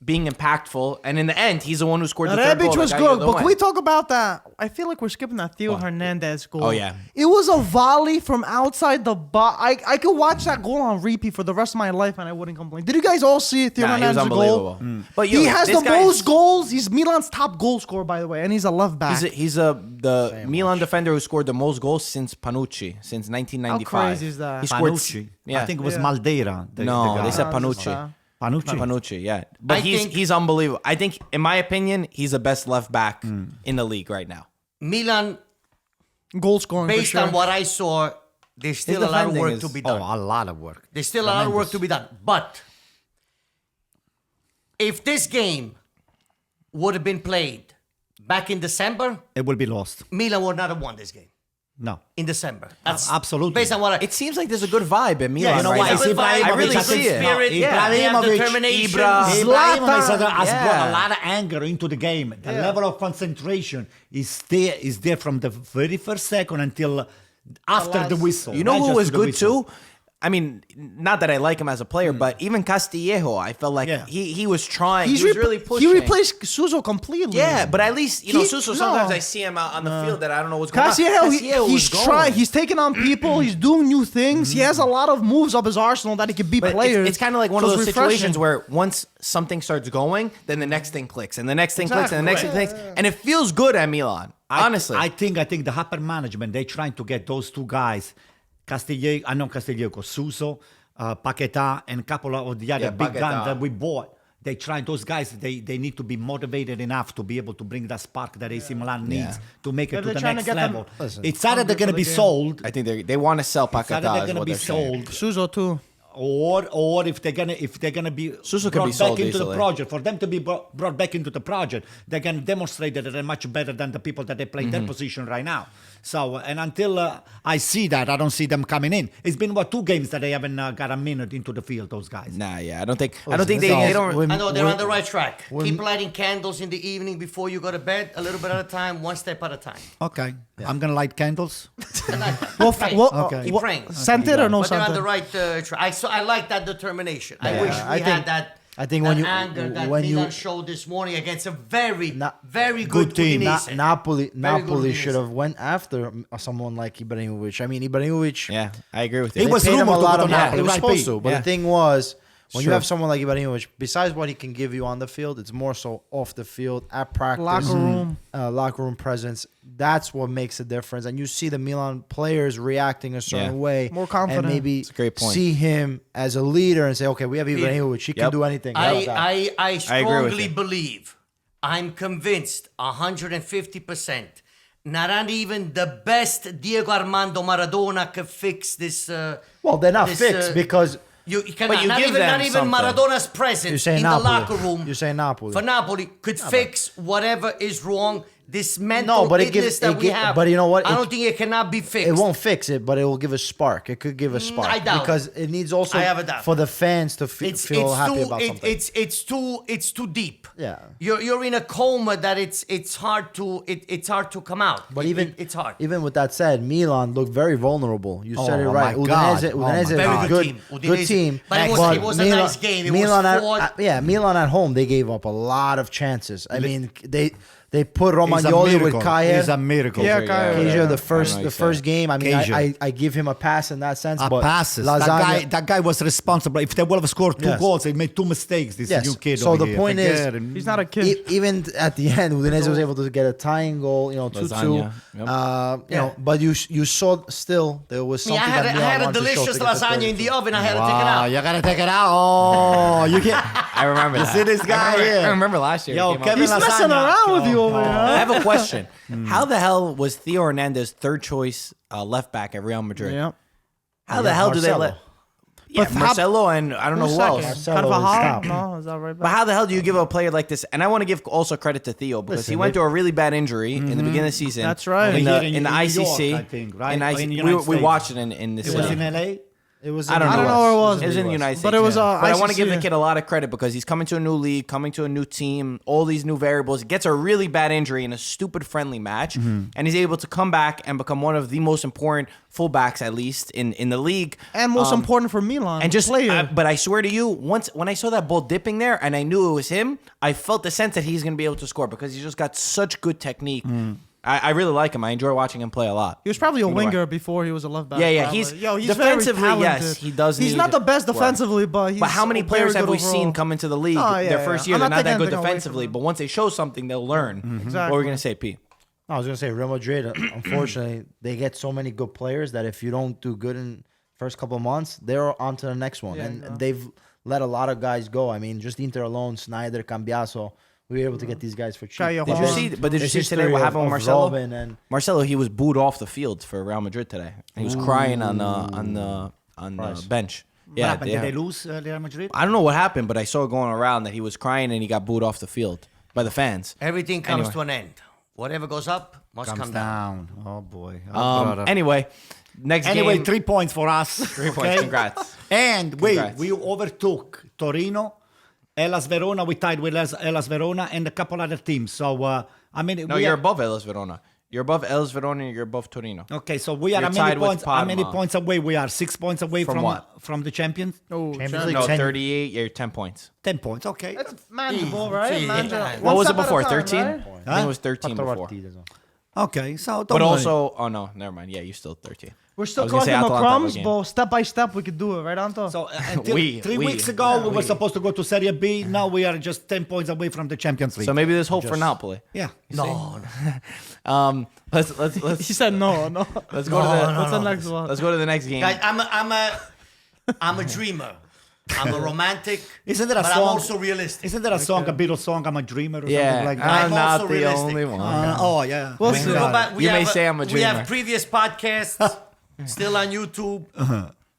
being impactful. And in the end, he's the one who scored the third goal. Rebic was that got you good, the but win. can we talk about that? I feel like we're skipping that Theo Hernandez goal. Oh, yeah. It was a volley from outside the box. I could watch that goal on repeat for the rest of my life and I wouldn't complain. Did you guys all see Theo Nah, he was Hernandez's goal? unbelievable. But yo, He has this the guy's- most goals. He's Milan's top goal scorer, by the way, and he's a left back. He's the Milan defender who scored the most goals since Panucci, since 1995. How crazy is that? He scored. Panucci. Yeah. I think it was Yeah. Maldera. The No, guy. they said No, it's just, Panucci. Panucci. Panucci, yeah. But I he's think- unbelievable. I think, in my opinion, he's the best left back in the league right now. Milan, Goal scoring. based for sure. on what I saw, there's still a lot of defending work is- to be Oh, done. a lot of work. There's still a lot of work to be done. But if this game would have been played back in December, It will be lost. Milan would not have won this game No. in December. That's Absolutely. based on what I. It seems like there's a good vibe in Milan Yeah, You know right why? now. It's Good vibe, I really Ibrahimovic. see it. Spirit, Yeah. they have Ibrahimovic, determination. Ibra. Ibrahimovic has Yeah. brought a lot of anger into the game. The level of concentration is there from the very first second until after the whistle. You know not who just was to the good whistle. too? I mean, not that I like him as a player, but even Castillejo, I felt like he was trying. He was really pushing. He replaced Suso completely. Yeah, but at least Suso. Sometimes I see him out on the field that I don't know what's going on. Castillejo, he's trying. He's taking on people. He's doing new things. He has a lot of moves up his arsenal that he can beat players. It's kind of like one of those situations where once something starts going, then the next thing clicks, and the next thing clicks, and the next thing clicks, and it feels good at Milan. Honestly, I think the upper management, they're trying to get those two guys, Castillejo, Suso, Paquetá, and a couple of the other big guns that we bought. They try those guys. They need to be motivated enough to be able to bring that spark that AC Milan needs to make it to the next level. It's either they're going to be sold. I think they want to sell Paquetá. It's either they're going to be sold. Suso too. Or if they're gonna be Suso brought back into the project, for them to be brought back into the project, they can demonstrate that they're much better than the people that they play their position right now. So, and until I see that, I don't see them coming in. It's been 2 games that they haven't got a minute into the field. Those guys. Nah, yeah, I don't think they don't. I know they're on the right track. Keep lighting candles in the evening before you go to bed, a little bit at a time, one step at a time. Okay, I'm gonna light candles. Keep praying. Sent it or no But they're sent on the it? right track. I like that determination. I wish we had that. I think that when you anger that when Milan you showed this morning against a very good team. Napoli should have went after someone like Ibrahimovic. I mean, Ibrahimovic. Yeah, I agree with you. It was paid him a rumored lot to of go to money. Napoli, It was right, supposed Pete? to, but Yeah. the thing was, when you Sure. have someone like Ibrahimovic, besides what he can give you on the field, it's more so off the field, at practice, locker room presence. That's what makes a difference. And you see the Milan players reacting a certain way, More confident. and maybe It's a great point. see him as a leader and say, okay, we have Ibrahimovic, he can do anything. I strongly you. believe, I'm convinced 150%, not even the best Diego Armando Maradona could fix this. Well, they're not fixed because You cannot, But you not give even, them not even something. Maradona's you're presence saying in Napoli. the locker room. You're saying Napoli. For Napoli could fix whatever is wrong. This mental but it illness gives- that it we gi- have. but you know what? I It- don't think it cannot be fixed. it won't fix it, but it will give a spark. It could give a spark. I doubt because it needs also I have a doubt. for the fans to feel happy about something. It's too deep. Yeah. You're in a coma that it's hard to come out. But it's hard. Even with that said, Milan looked very vulnerable. You said it Oh right. my God. Udinese Oh my is Very a good good, team. good Udinese- team. but it was a nice game. It was fought. Milan at home, they gave up a lot of chances. I mean, they put Romagnoli with Kaya. He's a miracle. Yeah, Kaya. Kaja, I know the first game. I mean, Kaja. I give him a pass in that sense. A but passes. Lasagna, That guy was responsible. If they would have scored 2 Yes. goals, they made 2 mistakes. This Yes. new kid. So over the here. point is, Forget him. He's not a kid. even at the end, Udinese was able to get a tying goal. 2-2. Lasagna, yep. But you saw still there was I mean, something I that had Milan a wanted to show delicious to get the lasagna in the 32. oven. I had to take it Wow, out. you gotta take it out. Oh, you can't. I remember that. see this guy here? I remember last year. Yo, he came Kevin out. He's messing Lasagna. around with you over here. I have a question. How the hell was Theo Hernandez third choice left back at Real Madrid? Yeah. How the hell do they let? Yeah, But how- Marcelo and I don't know who else. Marcelo is Carvajal? top. No, is that right? But how the hell do you give a player like this? And I want to give also credit to Theo because he Listen, went through a really bad injury in the beginning of the season. That's right. In Here the, in in the New ICC, York, I think, right? In Or ICC, in the we United States. watched it in this. It was in LA. It was. I don't I don't know know where it was. It was in the United States. But it was But I want to give the ICC. kid a lot of credit because he's coming to a new league, coming to a new team, all these new variables. He gets a really bad injury in a stupid friendly match, and he's able to come back and become one of the most important fullbacks, at least in the league. And most important for Milan. And just, player. but I swear to you, once when I saw that ball dipping there, and I knew it was him, I felt the sense that he's going to be able to score because he's just got such good technique. I really like him. I enjoy watching him play a lot. He was probably a Either way. winger before he was a left back. Yeah, probably. he's he's defensively, very yes, talented. he does. He's need not the best work. defensively, but he's But how many very players have good we overall. seen come into the league Oh, yeah, their yeah. first year? I'm They're not not that taking good anything away from defensively, them. but once they show something, they'll learn. Exactly. What were we gonna say, P? I was gonna say Real Madrid. Unfortunately, they get so many good players that if you don't do good in first couple of months, they're on to the next one, and they've let a lot of guys go. I mean, just Inter alone, Snyder, Cambiaso. We were able to get these guys for cheap. Kaya Did you Hall. see? But did you There's see today history what happened with of Marcelo? Robin and Marcelo, he was booed off the field for Real Madrid today. He was crying on the bench. What Yeah, happened? Did they lose Real Madrid? I don't know what happened, but I saw it going around that he was crying and he got booed off the field by the fans. Everything comes Anyway. to an end. Whatever goes up must Comes come down. down. Oh boy. Oh, brother. Anyway, next Anyway, game. 3 points for us. 3 points. Congrats. And wait, Congrats. we overtook Torino, Hellas Verona. We tied with Hellas Verona and a couple other teams. So I mean, No, you're above Hellas Verona. You're above Els Verona and you're above Torino. Okay, so we are You're how tied many with points? How many Parma. points away? We are 6 points away From what? from the champions. Oh, Champions champ- League. No, 10. 38. You're 10 points. 10 points. Okay. That's manageable, right? Gee, Manageable. yeah. One What was it step at a before? time, 13? right? I think it was 13 Quattro before. partite, so. Okay, so don't But worry. also, oh no, never mind. Yeah, you're still 13. We're I still was gonna say crossing no Atalanta crumbs, game. but step by step we could do it, right, Anto? So until We- 3 we- weeks ago, we were supposed to go to Serie B. Now we are just 10 points away from the Champions League. So maybe there's hope for Napoli. yeah. No, Let's he said no. let's go to the What's the next one? let's go to the next game. guys, I'm a dreamer. I'm a romantic. Isn't there a but song? I'm also realistic. Isn't there a song, a Beatles song, I'm a dreamer or Yeah, something like that? I'm I'm also not the realistic. only one. Oh, yeah. We'll We see. can go back. We You may have say I'm a We dreamer. have previous podcasts still on YouTube,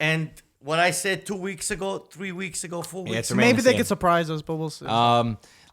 and what I said 2 weeks ago, 3 weeks ago, 4 Yeah, weeks it's ago. remain Maybe the they same. could surprise us, but we'll see.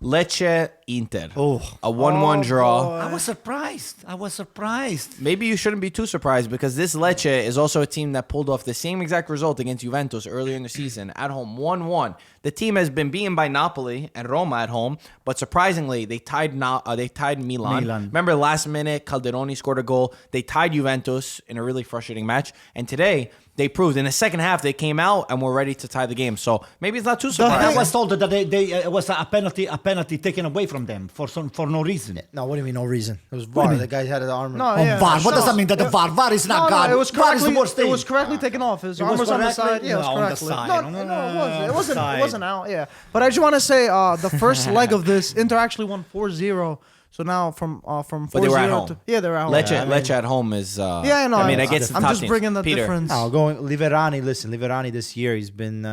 Lecce Inter. Oh. A 1-1 draw. boy. I was surprised. Maybe you shouldn't be too surprised because this Lecce is also a team that pulled off the same exact result against Juventus earlier in the season at home, 1-1. The team has been beaten by Napoli and Roma at home, but surprisingly, they tied Milan. Remember, last minute, Calderoni scored a goal. They tied Juventus in a really frustrating match, and today they proved in the second half they came out and were ready to tie the game. So maybe it's not too And surprising. I was told that they it was a penalty taken away from them for no reason. No, what do you mean no reason? It was VAR. The guy had his arm. No, Oh, yeah. VAR. What does No. that mean? That the VAR? VAR is not God. it was VAR is the correctly. worst thing. It was correctly taken off. His It arm was was on the correctly- side. Yeah, it was No, on the correctly. side. No, No, no, no, it wasn't. on It the wasn't. side. It wasn't out. Yeah, but I just want to say the first leg of this, Inter actually won 4-0. So now from 4-0 But they were at home. to yeah, they were at home. Lecce at home is. Yeah, I know. I mean, against I'm the top just teams. bringing the Peter. difference. No, going Liverani. Listen, Liverani this year he's been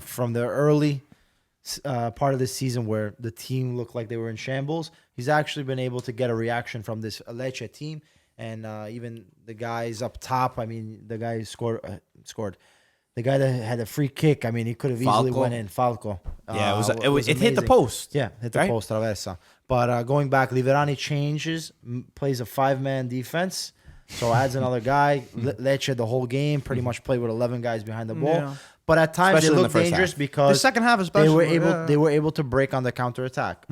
from the early part of this season where the team looked like they were in shambles. He's actually been able to get a reaction from this Lecce team, and even the guys up top. I mean, the guy who scored. The guy that had a free kick. I mean, he could have easily Falco. went in. Falco. Yeah, it hit the amazing. post. Yeah, hit the right? post, traversa. But going back, Liverani changes, plays a 5-man defense, so adds another guy. Lecce the whole game pretty much played with 11 guys behind the ball. Yeah. But at times Especially in they the looked first dangerous half. because The second half they especially, were able yeah. they were able to break on the counterattack.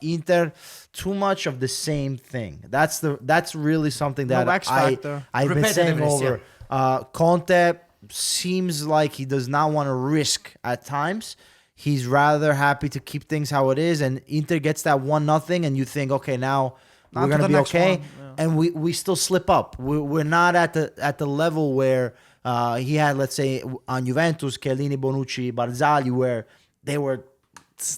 Inter too much of the same thing. That's really something that X factor. I've been saying Repetitiveness, over. Conte seems like he does not want to risk at times. He's rather happy to keep things how it is, and Inter gets that 1-0, and you think, okay, now On we're to gonna the be next okay, one, yeah. and we still slip up. We're not at the level where he had, let's say, on Juventus, Chiellini, Bonucci, Barzagli, where they were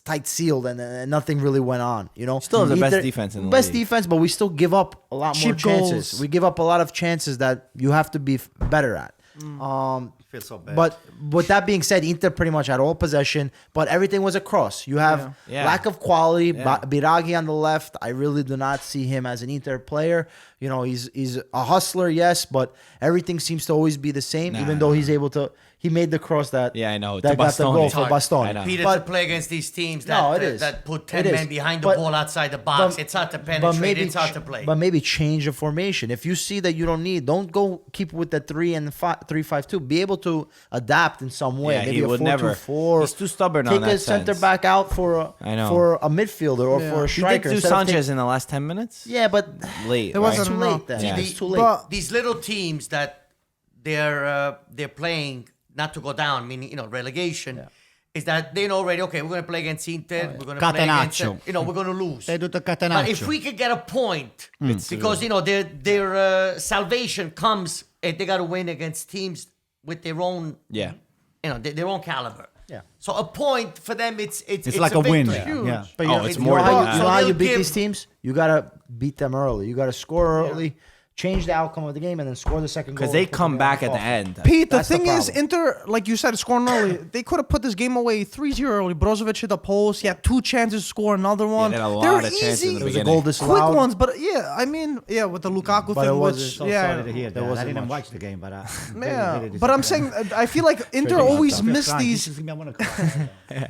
tight sealed and nothing really went on. Still have the best Inter- defense in the best league. defense, but we still give up a lot more Cheap chances. goals. We give up a lot of chances that you have to be better at. Feel so bad. But with that being said, Inter pretty much had all possession, but everything was a cross. You have Yeah. lack of quality. Yeah. Biraghi on the left, I really do not see him as an Inter player. He's a hustler, yes, but everything seems to always be the same. Even though he's able to, he made the cross that Yeah, I know. that To got the Bastoni. goal It's for hard. Bastoni. I know. Peter, But- to play against these teams No, that it is. that put 10 It men is. behind the But- ball outside the box, but- it's hard to but penetrate. It's hard to play. But maybe change the formation. If you see that you don't need, don't go keep with the 3-5-2. Be able to adapt in some way. Yeah, maybe he a would 4-2-4. He's too stubborn Take on that a center sense. back out for I know. a midfielder or for a He did striker. do instead of Sanchez in the last 10 minutes. yeah, but Late. It wasn't it's too enough. late then. Yeah. It's too late. But These little teams that they're playing not to go down, meaning relegation, is that they know already. Okay, we're going to play against Inter. We're going to play against Catenaccio. we're going to lose. They do the But if catenaccio. we could get a point, because their salvation comes, and they got to win against teams with their own, Yeah. their own caliber. Yeah. So a point for them, it's like a win. victory. Yeah. But Oh, it's more than that. You know how So you they'll beat give- these teams? You gotta beat them early. You gotta score early, change the outcome of the game, and then score the second goal. Because they and put come the back game at the off. end. Pete, the That's the thing is, problem. Inter, like you said, scoring early. They could have put this game away 3-0 early. Brozovic hit the post. He had 2 chances to score another one. they had a They were lot of chances easy, in the There was a beginning. goal quick disallowed. ones. But yeah, I mean, yeah, with the Lukaku But it thing, wasn't which So yeah, sorry to hear that. I wasn't didn't much. watch the game, but yeah. But I'm saying, I feel like Inter always miss these. these.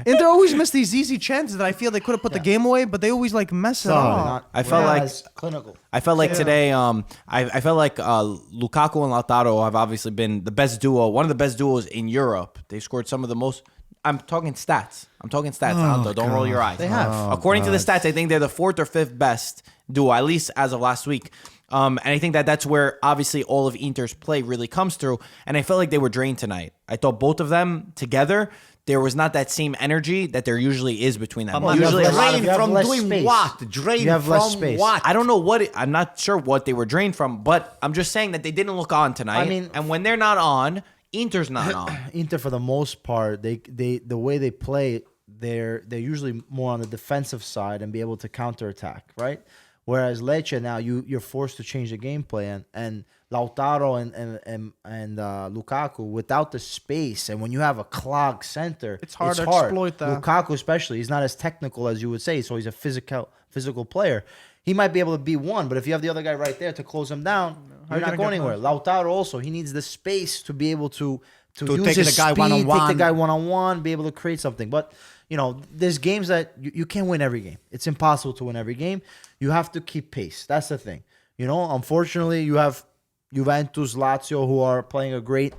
Inter always miss these easy chances that I feel they could have put the game away, but they always like mess it up. I felt like clinical. I felt like today. I felt like Lukaku and Lautaro have obviously been the best duo, one of the best duos in Europe. They scored some of the most. I'm talking stats. Aldo, don't roll your eyes. They have. According to the stats, I think they're the 4th or 5th best duo, at least as of last week. And I think that that's where obviously all of Inter's play really comes through. And I felt like they were drained tonight. I thought both of them together, there was not that same energy that there usually is between them. But Usually a lot of drained from less doing space. what? Drained You have less from space. what? I don't know I'm not sure what they were drained from, but I'm just saying that they didn't look on tonight. I mean- and when they're not on, Inter's not on. Inter, for the most part, they the way they play, they're usually more on the defensive side and be able to counterattack, right? Whereas Lecce now you're forced to change the gameplay, and Lautaro and Lukaku without the space, and when you have a clogged center, It's hard to exploit that. Lukaku especially, he's not as technical as you would say, so he's a physical player. He might be able to be one, but if you have the other guy right there to close him down, you're you not gonna going get anywhere. Lautaro also, he needs the space to be able to use take his the guy speed, one-on-one. take the guy one-on-one, be able to create something. But, there's games that you can't win every game. It's impossible to win every game. You have to keep pace. That's the thing. Unfortunately, you have Juventus, Lazio, who are playing a great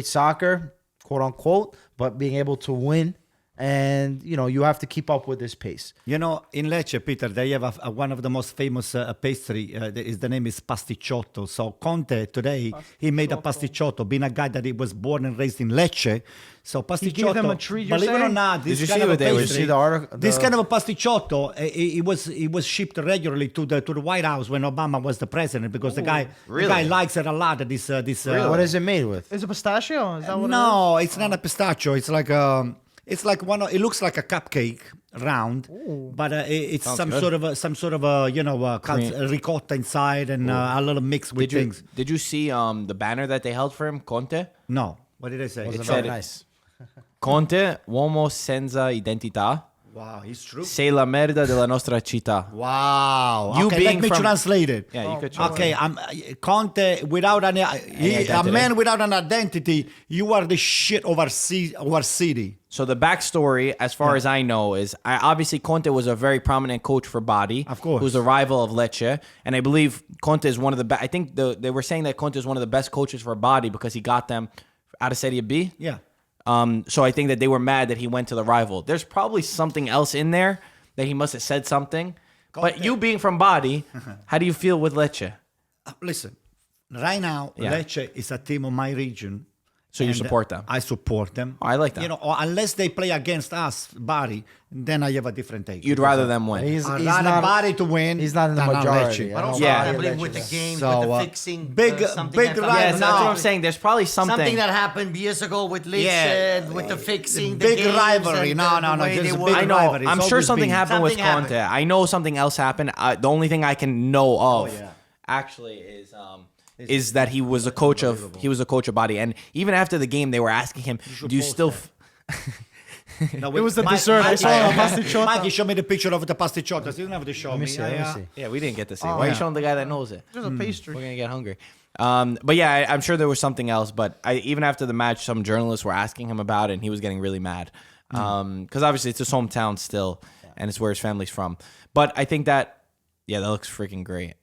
soccer, quote unquote, but being able to win, and you have to keep up with this pace. In Lecce, Peter, they have one of the most famous pastry. The name is pasticciotto. So Conte today he made a pasticciotto, being a guy that he was born and raised in Lecce. So pasticciotto. gave them a treat, you're Believe it or saying? not, this you kind see of a what they were- pastry, see the article- this the- kind of a pasticciotto, it was shipped regularly to the White House when Obama was the president, because the guy likes it a lot. This What is it made with? Is it pistachio? Is that what no, it's not a pistachio. It's like it looks like a cupcake round, but it's some sort of ricotta inside and a little mix with things. Did you see the banner that they held for him, Conte? No, what did I say? Was it said very it- nice? Conte, uomo senza identità, Wow, it's true. sei la merda della nostra città. Wow. You Okay, being let me from- translate it. Yeah, you could try. Okay, I'm Conte without a identity. man without an identity. You are the shit of our city. So the backstory, as far as I know, is obviously Conte was a very prominent coach for Bari, Of course. who's a rival of Lecce, and I believe Conte is one of the best. I think they were saying that Conte is one of the best coaches for Bari because he got them out of Serie B. Yeah. So I think that they were mad that he went to the rival. There's probably something else in there that he must have said something. But you being from Bari, how do you feel with Lecce? Listen, right now, Yeah. Lecce is a team of my region. So you and support them? I support them. I like that. Or unless they play against us, Bari, then I have a different take. You'd rather them win. I'd rather Bari to win. He's not in the than majority. Lecce. I don't Also, Yeah. I believe Lecce with the does. games, So, with the fixing, big something right Yes, now. that's what I'm saying. There's probably Something that happened years ago with Lecce, Yeah. with the fixing, the Big games rivalry. and No, the no, no, way just they a were. big I know. rivalry. I'm It's sure always something been. happened with Something Conte. happened. I know something else happened. The only thing I can know of actually is that he was a coach of Bari, and even after the game, they were asking him, "Do you still?" No, It was the dessert. I saw a pasticciota. Mikey, show me the picture of the pasticciota. You don't have to show Let me see. Let me see. Yeah, we didn't get to see. Why are you showing the guy that knows it? Just a pastry. We're gonna get hungry. But yeah, I'm sure there was something else. But even after the match, some journalists were asking him about it, and he was getting really mad because obviously it's his hometown still, and it's where his family's from. But I think that that looks freaking great.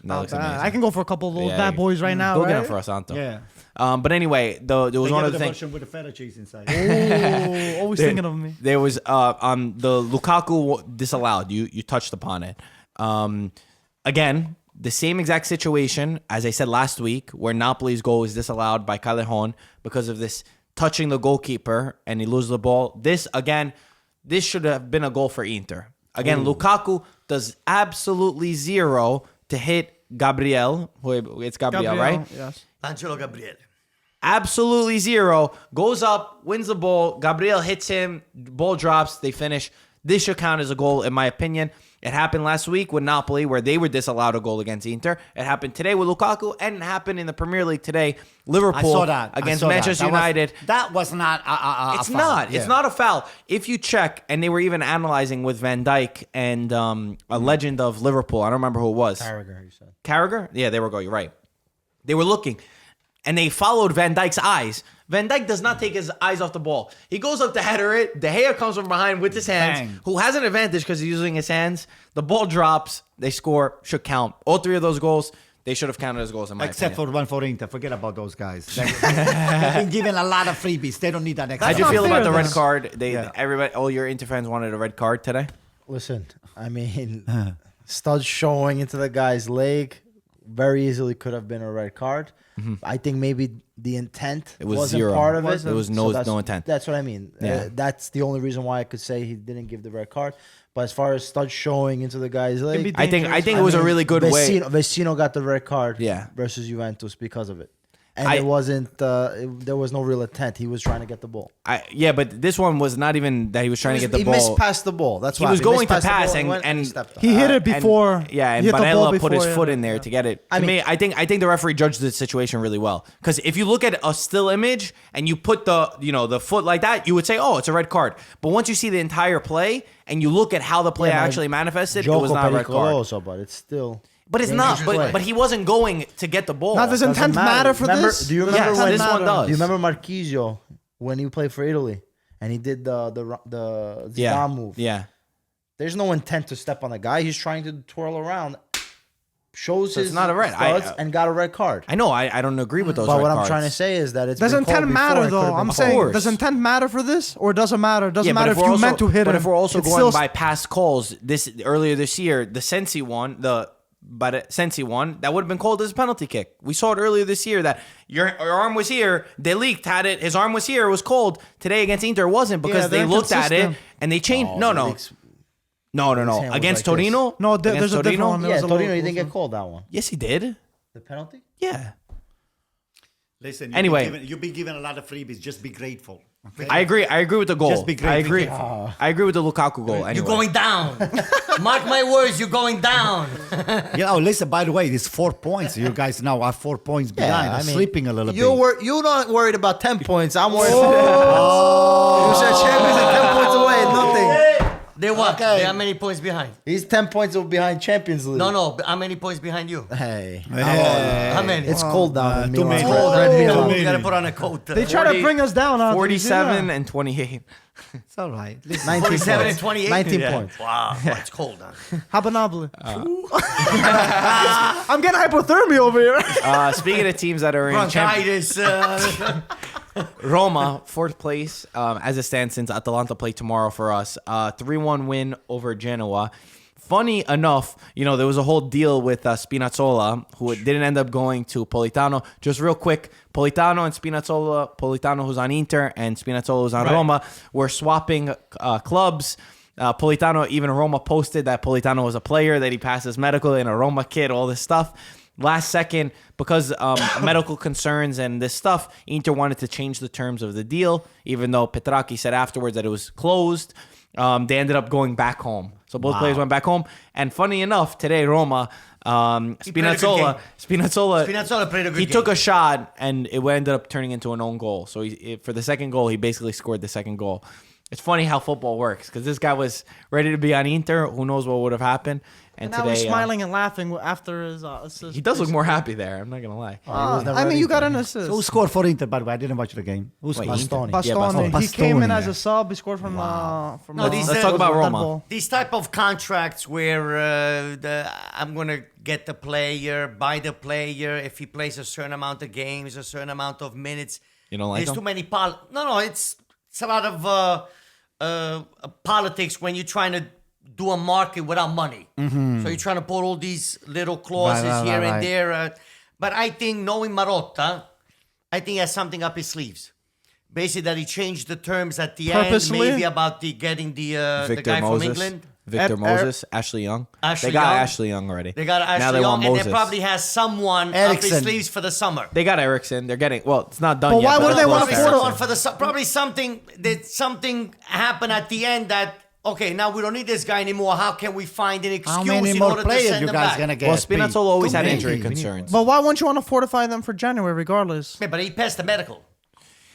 That looks amazing. I can go for a couple of those Yeah, bad boys right now. Go right? get them for us, Anto. Yeah. But anyway, there was They one have other the thing. version with the feta cheese inside. Oh, always thinking of me. There was on the Lukaku disallowed. You touched upon it. Again, the same exact situation as I said last week, where Napoli's goal is disallowed by Callejon because of this touching the goalkeeper and he loses the ball. This should have been a goal for Inter. Again, Lukaku does absolutely zero to hit Gabriel. It's Gabriel, right? Yes. Angelo Gabriele. Absolutely zero. Goes up, wins the ball. Gabriel hits him. Ball drops. They finish. This should count as a goal, in my opinion. It happened last week with Napoli, where they were disallowed a goal against Inter. It happened today with Lukaku, and it happened in the Premier League today. Liverpool I saw that. against I saw that. Manchester United. That was not a It's foul. not. Yeah. It's not a foul. If you check, and they were even analyzing with Van Dijk and a legend of Liverpool. I don't remember who it was. Carragher, you said. Carragher? Yeah, there we go. You're right. They were looking, and they followed Van Dijk's eyes. Van Dijk does not take his eyes off the ball. He goes up to header it. De Gea comes from behind with his hands, Bang. who has an advantage because he's using his hands. The ball drops. They score. Should count. All three of those goals, they should have counted as goals in my Except opinion. for one for Inter. Forget about those guys. They've been given a lot of freebies. They don't need that extra. How'd you not feel fair, about the red though. card? Yeah. Everybody, all your Inter fans wanted a red card today. Listen, I mean, Studs showing into the guy's leg very easily could have been a red card. I think maybe the intent It was wasn't zero. part of it. It was no intent. That's what I mean. Yeah. That's the only reason why I could say he didn't give the red card. But as far as Studs showing into the guy's leg, be I think it was a really good way. Vecino got the red card Yeah. versus Juventus because of it. And I- it wasn't. There was no real intent. He was trying to get the ball. But this one was not even that he was trying to get the He ball. missed past the ball. That's He why was going to missed past the pass ball and he stepped on. He hit it and- before. and he hit the ball Barella put his before, foot yeah. in there to get it. I To mean- me, I think the referee judged the situation really well. Because if you look at a still image and you put the foot like that, you would say, oh, it's a red card. But once you see the entire play and you look at how the play Yeah, actually manifested, it Joko was not a red card. pericoloso, but it's still. But it's not. dangerous play. But he wasn't going to get the ball. Now, does Doesn't intent matter for Remember- this? Do you Does remember Yes, when this one does. Do you remember Marquisio when he played for Italy and he did the Zidane yeah. move? Yeah. There's no intent to step on the guy. He's trying to twirl around, shows So it's his not a red. studs and got a red card. I know. I don't agree with those But red what I'm cards. trying to say is that it's Does been called intent before, matter it could though? have been I'm called. saying, course. does intent matter for this, or does it matter? Doesn't Yeah, matter if you meant to hit him. But if we're also It's going still- by past calls, earlier this year, the Sensi one, Sensi one, that would have been called as a penalty kick. We saw it earlier this year that your arm was here, De Ligt had it, his arm was here, it was called. Today against Inter, it wasn't because Yeah, they they're looked at it inconsistent. and they changed. No. His hand was Against like this. Torino? No, Against there's a different Torino? one. There Yeah, was a Torino, little he didn't closer. get called that one. Yes, he did. The penalty? Yeah. Listen, Anyway. you've been given a lot of freebies. Just be grateful. Okay? I agree with the goal. Just be I grateful. agree. I agree with the Lukaku goal. Anyway. You're going down. Mark my words, you're going down. Listen, by the way, it's 4 points. You guys now are 4 points behind. I'm sleeping a little bit. You're not worried about 10 points. I'm worried about You said champions are 10 points away. Nothing. They what? Okay. They are many points behind. He's 10 points behind Champions League. No. How many points behind you? Hey. How many? It's cold down in too Milan. many. Cold. Oh, You gotta put on a coat. They try to bring us down. Huh? 47 and 28. It's all right. Listen, 19 47 points. and 28? 19 Yeah. points. Wow, it's cold. Huh? Habanabli. I'm getting hypothermia over here. Speaking of teams that are in Champions, Bronchitis. Roma, fourth place, as it stands since Atalanta play tomorrow for us. 3-1 win over Genoa. Funny enough, there was a whole deal with Spinazzola, who didn't end up going to Politano. Just real quick, Politano and Spinazzola, Politano who's on Inter and Spinazzola who's on Roma, were swapping clubs. Politano, even Roma posted that Politano was a player, that he passed his medical in a Roma kit, all this stuff. Last second, because medical concerns and this stuff, Inter wanted to change the terms of the deal, even though Petracchi said afterwards that it was closed. They ended up going back home. So both players went back home. And funny enough, today Roma, Spinazzola played a good he game. took a shot and it ended up turning into an own goal. So for the second goal, he basically scored the second goal. It's funny how football works because this guy was ready to be on Inter. Who knows what would have happened? And now today, he's smiling and laughing after his assist. he does look more happy there. I'm not gonna lie. I mean, you got an assist. who scored for Inter, by the way? I didn't watch the game. Who scored? Bastoni. Yeah, Bastoni. He Bastoni, came in as yeah. a sub. He scored from No, these Let's talk about Red Roma. Bull. These type of contracts where I'm gonna get the player, buy the player if he plays a certain amount of games, a certain amount of minutes. You don't like There's him? too many No, it's a lot of politics when you're trying to do a market without money. So you're trying to put all these little clauses Right, here right. and there. But I think knowing Marotta, I think he has something up his sleeves. Basically, that he changed the terms at the Purposely? end, maybe about getting the Victor guy Moses. from England. Victor Ed- Moses, Ashley Young. Ashley they got Young. Ashley Young already. They got Now Ashley they Young, want and Moses. they probably has someone up his Eriksen. sleeves for the summer. They got Ericsson. They're getting it's not done But yet. why would they want Probably to someone for the probably something happened at the end that okay, now we don't need this guy anymore. How can we find an excuse How many in more order to players send you him guys back? gonna get? Well, Spinazzola always Too had many. injury We need- concerns. But why won't you want to fortify them for January regardless? Yeah, but he passed the medical.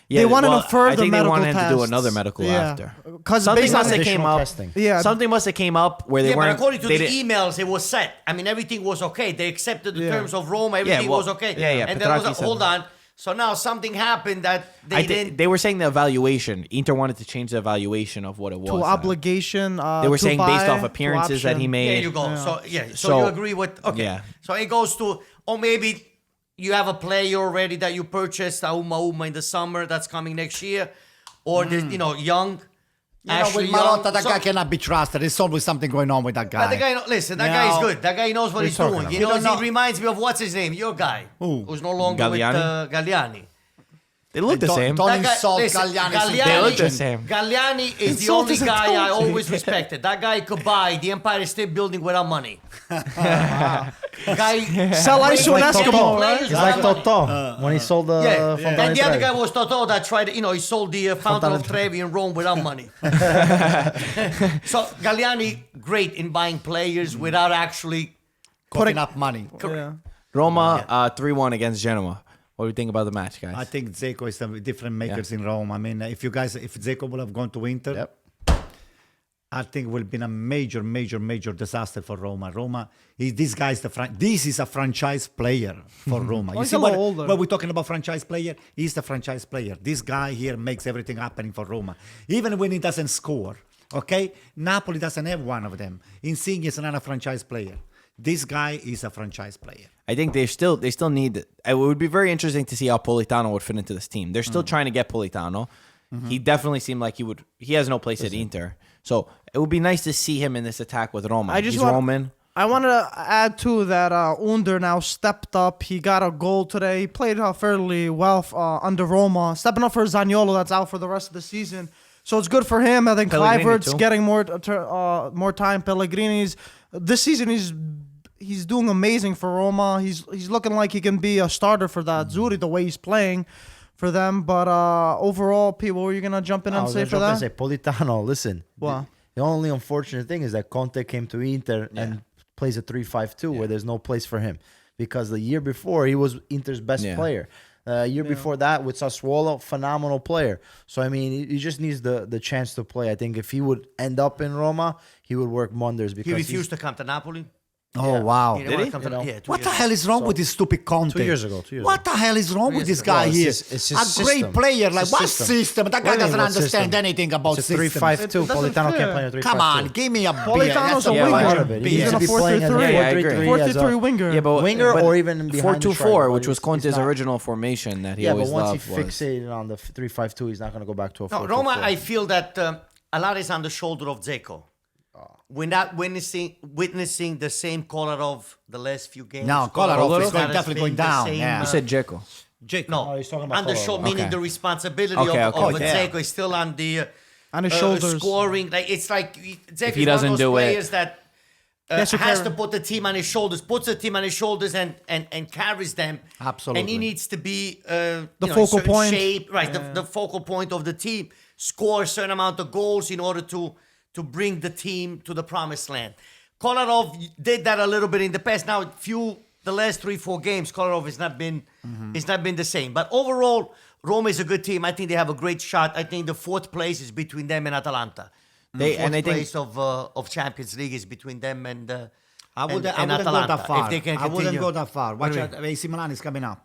Yeah, They wanted well, to further I think they medical wanted him to do tests. another medical Yeah. after. 'Cause Something based on must have came additional up. testing. Yeah. Something must have came up where they Yeah, but weren't. according to they the didn't- emails, it was set. I mean, everything was okay. They accepted the Yeah. terms of Rome. Everything well, was okay. yeah, And then was Petracchi said hold that. on. So now something happened that they I didn't. think they were saying the evaluation. Inter wanted to change the evaluation of what it was. To obligation. They were to saying based buy, off to appearances that he option. made. There you go. Yeah. So So- you agree with okay. Yeah. So it goes to maybe you have a player already that you purchased Uma in the summer that's coming next year, or there's young. You know, with Ashley Marotta, Young, that so- guy cannot be trusted. There's always something going on with that guy. But the guy, listen, that You guy is know, good. That guy knows what he's talking doing. about? He You knows. don't know- He reminds me of what's his name, your guy, who's no longer Galliani? with Galliani. They look the same. Don't That guy- insult listen, Galliani. They look the same. Galliani is the Insult only is guy I intelligent. always respected. That guy could buy the Empire State Building without money. Guy Sell ice to an Like Eskimo, Toto, right? He's He's like Toto when he sold the Yeah, Fontana and the other Trevi. guy was Toto that tried, he sold the Fountain of Trevi in Rome without money. So Galliani, great in buying players without actually. putting up money. Yeah. Roma 3-1 against Genoa. What do you think about the match, guys? I think Zeko is some different makers in Rome. I mean, if Zeko would have gone to Inter, Yep. I think it would have been a major, major, major disaster for Roma. This is a franchise player for Roma. Well, he's a little older. when we're talking about franchise player, he's the franchise player. This guy here makes everything happening for Roma. Even when he doesn't score, okay? Napoli doesn't have one of them. Insigne is not a franchise player. This guy is a franchise player. I think they still need. It would be very interesting to see how Politano would fit into this team. They're still trying to get Politano. He definitely seemed like he would. He has no place at Inter, so it would be nice to see him in this attack with Roma. He's Roman. I wanted to add too that Under now stepped up. He got a goal today. He played fairly well under Roma, stepping up for Zaniolo that's out for the rest of the season. So it's good for him. I think Pellegrini Kluivert's too. getting more time. Pellegrini's this season he's doing amazing for Roma. He's looking like he can be a starter for that Zuri the way he's playing for them. But overall, people, were you gonna jump in I and was say gonna for jump in that? and say, Politano, listen. What? The only unfortunate thing is that Conte came to Inter and plays a 3-5-2 where there's no place for him. Because the year before, he was Inter's best player. Year before that, with Sassuolo, phenomenal player. So, I mean, he just needs the chance to play. I think if he would end up in Roma, he would work wonders. Because He refused to come to Napoli. Oh, wow. He didn't wanna come to- You know? yeah, 2 What the years hell is wrong with this stupid Conte? 2 years ago. What the hell is wrong with this ago. guy No, it's here? his- it's his a great system. player. It's Like, his what system. system? That What guy do you mean, doesn't what understand system? anything about It's a systems. 3-5-2. It doesn't Politano fit. can't play in a 3-5-2. Come on, give me a beer. Politano's That's a a winger. part of it. He He's needs in to a be playing in a 4-3-3. Yeah, I agree. 4-3-3 winger. Yeah, but Winger but or even behind the 4-2-4, striker, which but was he's Conte's not- original formation that he Yeah, but always once loved. he was. fixated on the 3-5-2, he's not going to go back to a 4-2-4. No, Roma, I feel that a lot is on the shoulder of Zeko. We're not witnessing the same Kolarov the last few games. No, Kolarov is has definitely been going the down, same, yeah. You said Dzeko. Jake. No, Oh, he's talking about on the Kolarov. shoulder, meaning Okay. the responsibility Okay, of okay. Zeko is still on the On his shoulders. scoring. Like it's like Zeko he is doesn't one of those do it- players that Yes, you has can. to put the team on his shoulders, puts the team on his shoulders, and carries them. Absolutely. And he needs to be The in focal certain point. shape, right? The focal point of the team. Score a certain amount of goals in order to bring the team to the promised land. Kolarov did that a little bit in the past. Now, the last 3-4 games, Kolarov has not been the same. But overall, Roma is a good team. I think they have a great shot. I think the fourth place is between them and Atalanta. The And I fourth think place of Champions League is between them and I wouldn't and go Atalanta. that far. If they can I wouldn't continue. go that far. Watch do you out. AC Milan is coming up.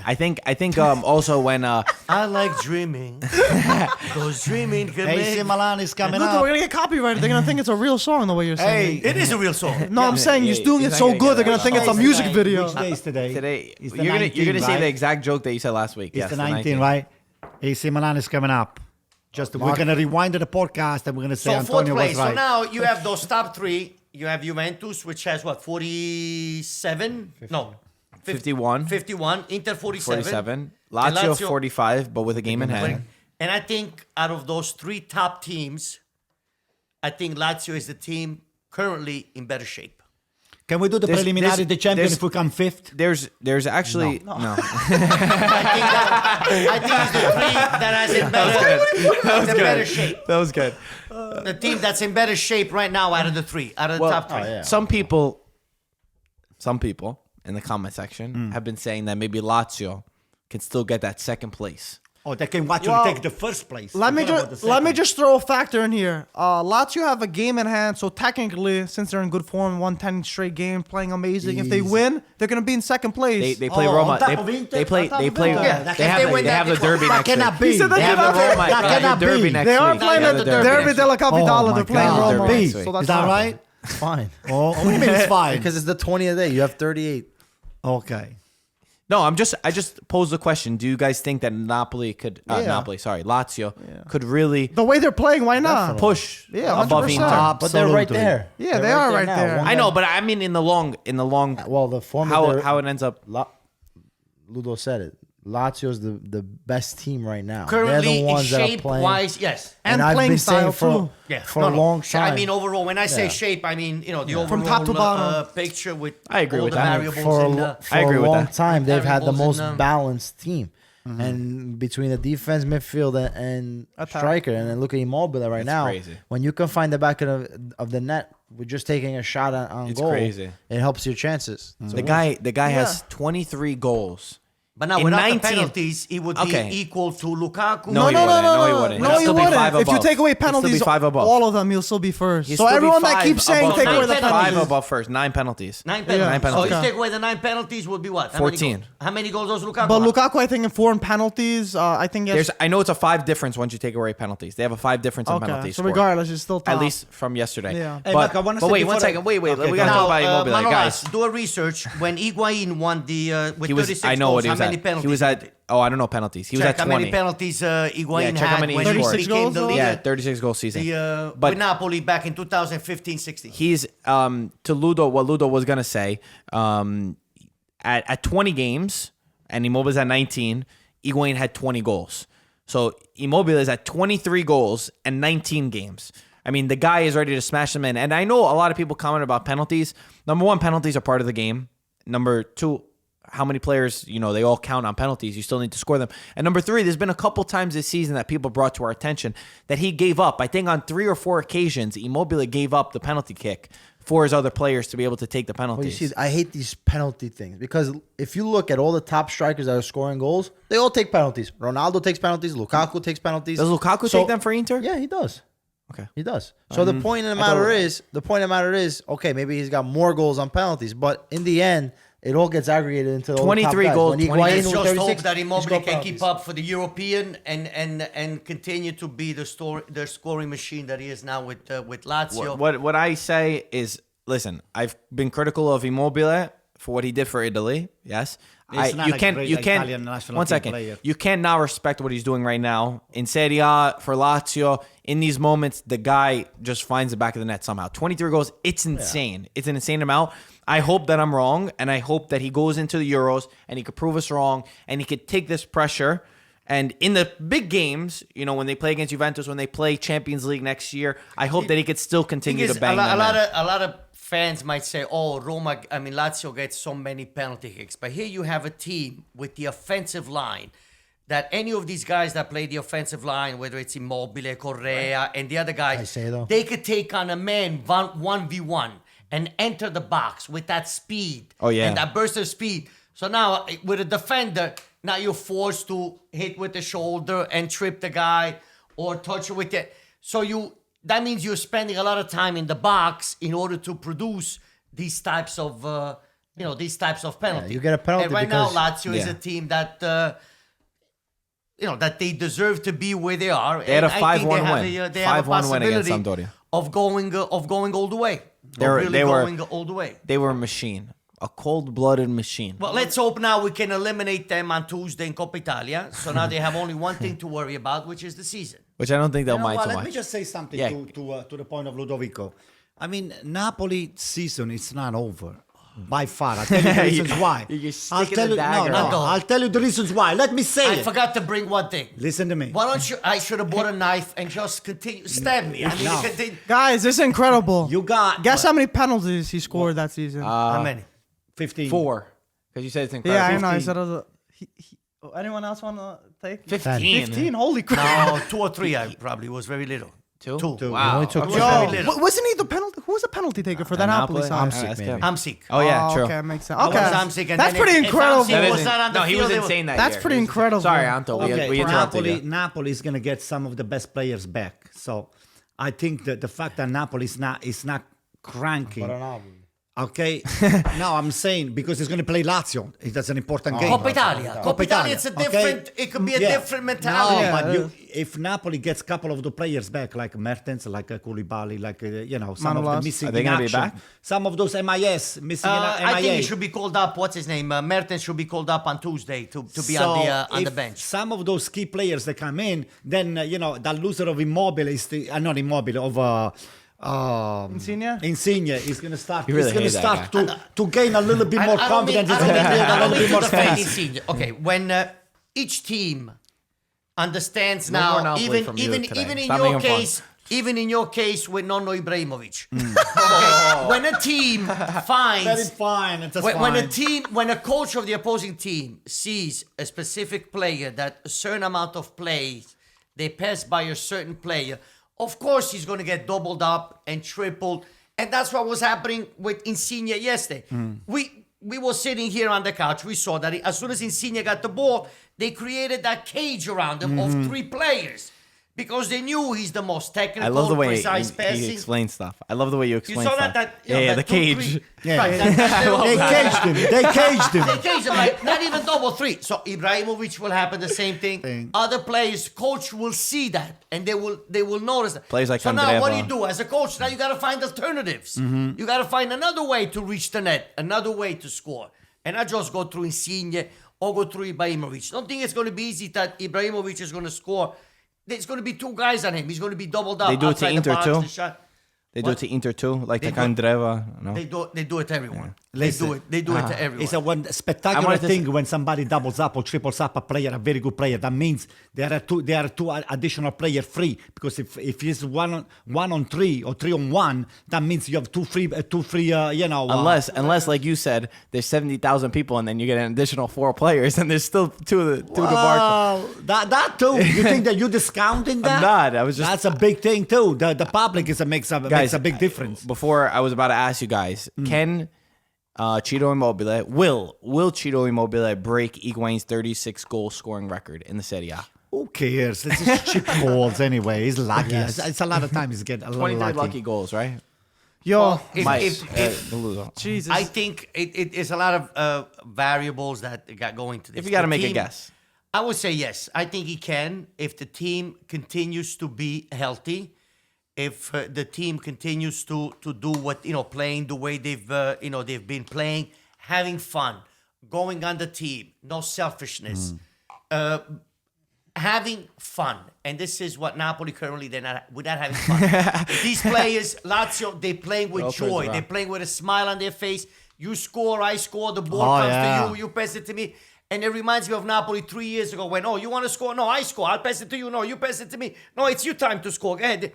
I think also when I like dreaming. Because dreaming can AC make... Milan is coming Look, we're up. gonna get copyrighted. They're gonna think it's a real song the way you're saying. It is a real song. No, I'm saying yeah, you're doing he's it not so gonna good. get They're gonna that. think it's a music video. Which day is today? today It's you're the gonna 19, say the right? exact joke that you said last week. It's Yes, the the 19, right? AC Milan is coming up. We're gonna rewind the podcast and we're gonna say So fourth Antonio place. was So right. now you have those top three. You have Juventus, which has what, 47? No, 51. 51. Inter 47. 47. Lazio 45, but with a game in hand. And I think out of those three top teams, I think Lazio is the team currently in better shape. Can we do the There's- preliminary, there's- the champion, there's- if we come fifth? There's actually no. I think it's the three that has in better shape. That was good. The team that's in better shape right now out of the three, out of the top three. yeah. Some people in the comment section have been saying that maybe Lazio can still get that second place. Oh, they can actually Well, take the first place. Let me Forget about the let me second. just throw a factor in here. Lazio have a game in hand, so technically, since they're in good form, won 10 straight games, playing amazing. If they Easy. win, they're gonna be in second place. They play Oh, Roma. on top of Inter? They play. On top They of play. Inter. Yeah, They if they have. win They that, have the that derby next cannot week. be. He said They that have the cannot be. Roma. That They have cannot the derby be. next They are week. playing They have the the Derby della Capitale. Oh, They're my playing God. Roma. Be. So that's Is that fine. right? It's fine. Oh, what do you mean it's fine? Because it's the 20th day. You have 38. Okay. No, I just posed the question. Do you guys think that Lazio could really The way they're playing, why not? push Yeah, above 100%. Inter? But they're right there. Yeah, they are right now. there. One I know, game- but I mean in the long Well, the form how it ends up. Ludo said it. Lazio's the best team right now. Currently, they're the ones that are shape playing. wise, yes. And I've playing been saying style, too. for a long time. I mean, overall, when I say Yeah. shape, I mean, the overall From top to bottom. picture with I agree all with the that. variables for in I agree a with long that. time, they've had the Variables most in, balanced team. And between the defense, midfield, and Attack. striker, and then look at Immobile right now. crazy. When you can find the back of the net with just taking a shot on It's goal, crazy. it helps your chances. The guy has 23 goals. But now, In without 19 the penalties, he would Okay. be equal to Lukaku. No, he wouldn't. No, he wouldn't. No, He'd he still be wouldn't. five If you above. take away He'd still be penalties, five above. all of them, he'll still be first. He'd So still be everyone that five keeps saying above. take away the Nine Five penalties. penalties. above first. 9 penalties. Nine penalties. Nine penalties. So if you take away the 9 penalties, would be what? 14. How many goals does Lukaku But have? Lukaku, I think, in 4 penalties, I think he has- I know it's a 5 difference once you take away penalties. They have a 5 difference in Okay, penalties. so scored. regardless, it's still top. At least from yesterday. Yeah. Hey, But, Mark, I wanna but say wait, one before second. Wait. Okay, We got to Now, talk about Immobile, Manolas, guys. do a research. When Higuain won the with He was. 36 I know goals, what he was how many at. penalties? He was at. Oh, I don't know penalties. He was Check at how 20. many penalties Higuain Yeah, check how had many he when he scored. became 36 the goals, leader. Yeah, 36 goal season. But With Napoli back in 2015-16. he's to Ludo. What Ludo was gonna say. At 20 games, and Immobile's at 19. Higuain had 20 goals. So Immobile is at 23 goals and 19 games. I mean, the guy is ready to smash them in. And I know a lot of people comment about penalties. Number one, penalties are part of the game. Number two, how many players, they all count on penalties. You still need to score them. And number three, there's been a couple times this season that people brought to our attention that he gave up. I think on 3 or 4 occasions, Immobile gave up the penalty kick for his other players to be able to take the Well, you penalties. see, I hate these penalty things because if you look at all the top strikers that are scoring goals, they all take penalties. Ronaldo takes penalties. Lukaku takes penalties. Does Lukaku So- take them for Inter? Yeah, he does. Okay. He does. So the point of the matter is, okay, maybe he's got more goals on penalties, but in the end, it all gets aggregated into the 23 goals, 20 Let's Higuain just with hope 36, that he Immobile scored can keep penalties. up for the European and continue to be the scoring machine that he is now with Lazio. What I say is, listen, I've been critical of Immobile for what he did for Italy. Yes, He's not a great Italian national one team second. player. You can't now respect what he's doing right now in Serie A for Lazio. In these moments, the guy just finds the back of the net somehow. 23 goals. It's insane. It's an insane amount. I hope that I'm wrong, and I hope that he goes into the Euros and he could prove us wrong, and he could take this pressure. And in the big games, when they play against Juventus, when they play Champions League next year, I hope that he could still continue to bang them in. A lot of fans might say, "Oh, Lazio gets so many penalty kicks," but here you have a team with the offensive line. That any of these guys that play the offensive line, whether it's Immobile, Correa, and the other guys, they could take on a man 1v1 and enter the box with that speed. Oh, yeah. And that burst of speed. So now with a defender, now you're forced to hit with the shoulder and trip the guy or touch it with it. So that means you're spending a lot of time in the box in order to produce these types of penalties. you get a penalty And right now, because- Lazio is a team that that they deserve to be where they are. They had a And I think 5-1 they have win. They have a 5-1 win against possibility Sampdoria. of going all the way. They were Going all the way. They were a machine, a cold-blooded machine. Well, let's hope now we can eliminate them on Tuesday in Coppa Italia. So now they have only one thing to worry about, which is the season. Which I don't think they'll You know mind what, so let much. me just say something Yeah. to the point of Ludovico. I mean, Napoli season is not over. By far. I'll tell you the reasons why. You're I'll sticking tell the you, dagger. no, I'll tell you the reasons why. Let me say I it. forgot to bring one thing. Listen to me. Why don't you? I should have bought a knife and just continue stab me. I mean, No. continue. Guys, it's incredible. You got Guess how many penalties he scored that season? How many? 15. 4. Because you said it's incredible. yeah, I know. I 15. said it was anyone else want to take? 15. 15. Holy crap. No, 2 or 3. I probably was very little. Two? Two. Wow. only took Okay. two. Very Yo, little. wasn't he the penalty? Who was the penalty taker for that Napoli side? I'm sick, That's maybe. good. I'm sick. Oh, yeah, true. Okay, makes sense. I Okay, was Amsic, and that's then pretty if incredible. Amsic was not on the No, he was field, they were- insane that That's year. pretty He was- incredible. Sorry, Anto. Okay, We interrupted you. Napoli is going to get some of the best players back. So I think that the fact that Napoli is not cranking Okay. No, I'm saying because he's going to play Lazio. That's an important game. Coppa Italia. Coppa Italia, it's a different, it could be a different mentality. No, but if Napoli gets a couple of the players back, like Mertens, like Koulibaly, like, some of them missing Are they in gonna be action. back? Some of those MIS missing in I think MIA. he should be called up. What's his name? Mertens should be called up on Tuesday to be So on the if bench. Some of those key players that come in, then, that loser of Immobile is not Immobile, of... Insigne is going to start. You really He's going to hate that start to gain a little bit more confidence. He's going to build a little bit more space. Insigne. Okay, when each team understands No more now, Napoli from you even today. in Stop your making fun. case, even in your case with Nonno Ibrahimovic, okay, when a team finds That is fine. That's when a coach of the opposing team sees a specific player that a certain amount of plays they pass by a certain player, of course he's going to get doubled up and tripled, and that's what was happening with Insigne yesterday. We were sitting here on the couch. We saw that as soon as Insigne got the ball, they created that cage around him of 3 players. Because they knew he's the most technical, I love the way precise he passing. explains stuff. I love the way you You explain saw stuff. that The that 2, cage. 3 Yeah. Right, that little- They caged him. They caged him. They caged him, right? Not even double 3. So Ibrahimovic will happen the same thing. Other players, coach will see that, and they will notice that. Players like so now, what do Andreva. you do as a coach? Now you got to find alternatives. You got to find another way to reach the net, another way to score, and not just go through Insigne or go through Ibrahimovic. Don't think it's going to be easy that Ibrahimovic is going to score. There's going to be 2 guys on him. He's going to be doubled up. They do it to outside the Inter box, too? the shot. They do it to Inter too, like They the do- Candreva. No? They do it to everyone. Listen. They do it to everyone. It's a one I spectacular wanted to thing when somebody doubles up or triples up a player, a very good player. That means there are two additional players free. Because if it's one on 3 or 3 on 1, that means you have two free. Unless, like you said, there's 70,000 people, and then you get an additional 4 players, and there's still two to mark. That too. You think that you're discounting that? I'm not. I was just That's a big thing too. The public makes a big difference. Before I was about to ask you guys, can Ciro Immobile will Ciro Immobile break Higuain's 36 goal scoring record in the Serie A? Who cares? It's just cheap goals anyway. He's lucky. It's a lot of times he's getting a little 23 lucky. lucky goals, right? Yo, Jesus. I think it is a lot of variables that got going to this. If you got to The make a team- guess. I would say yes. I think he can if the team continues to be healthy. If the team continues to do what playing the way they've been playing, having fun, going on the team, no selfishness, having fun, and this is what Napoli currently we're not having fun. These players, Lazio, they playing with joy, they're playing with a smile on their face. You score, I score, the ball comes to you, you pass it to me. And it reminds me of Napoli 3 years ago when, you want to score? No, I score. I'll pass it to you. No, you pass it to me. No, it's your time to score. Go ahead.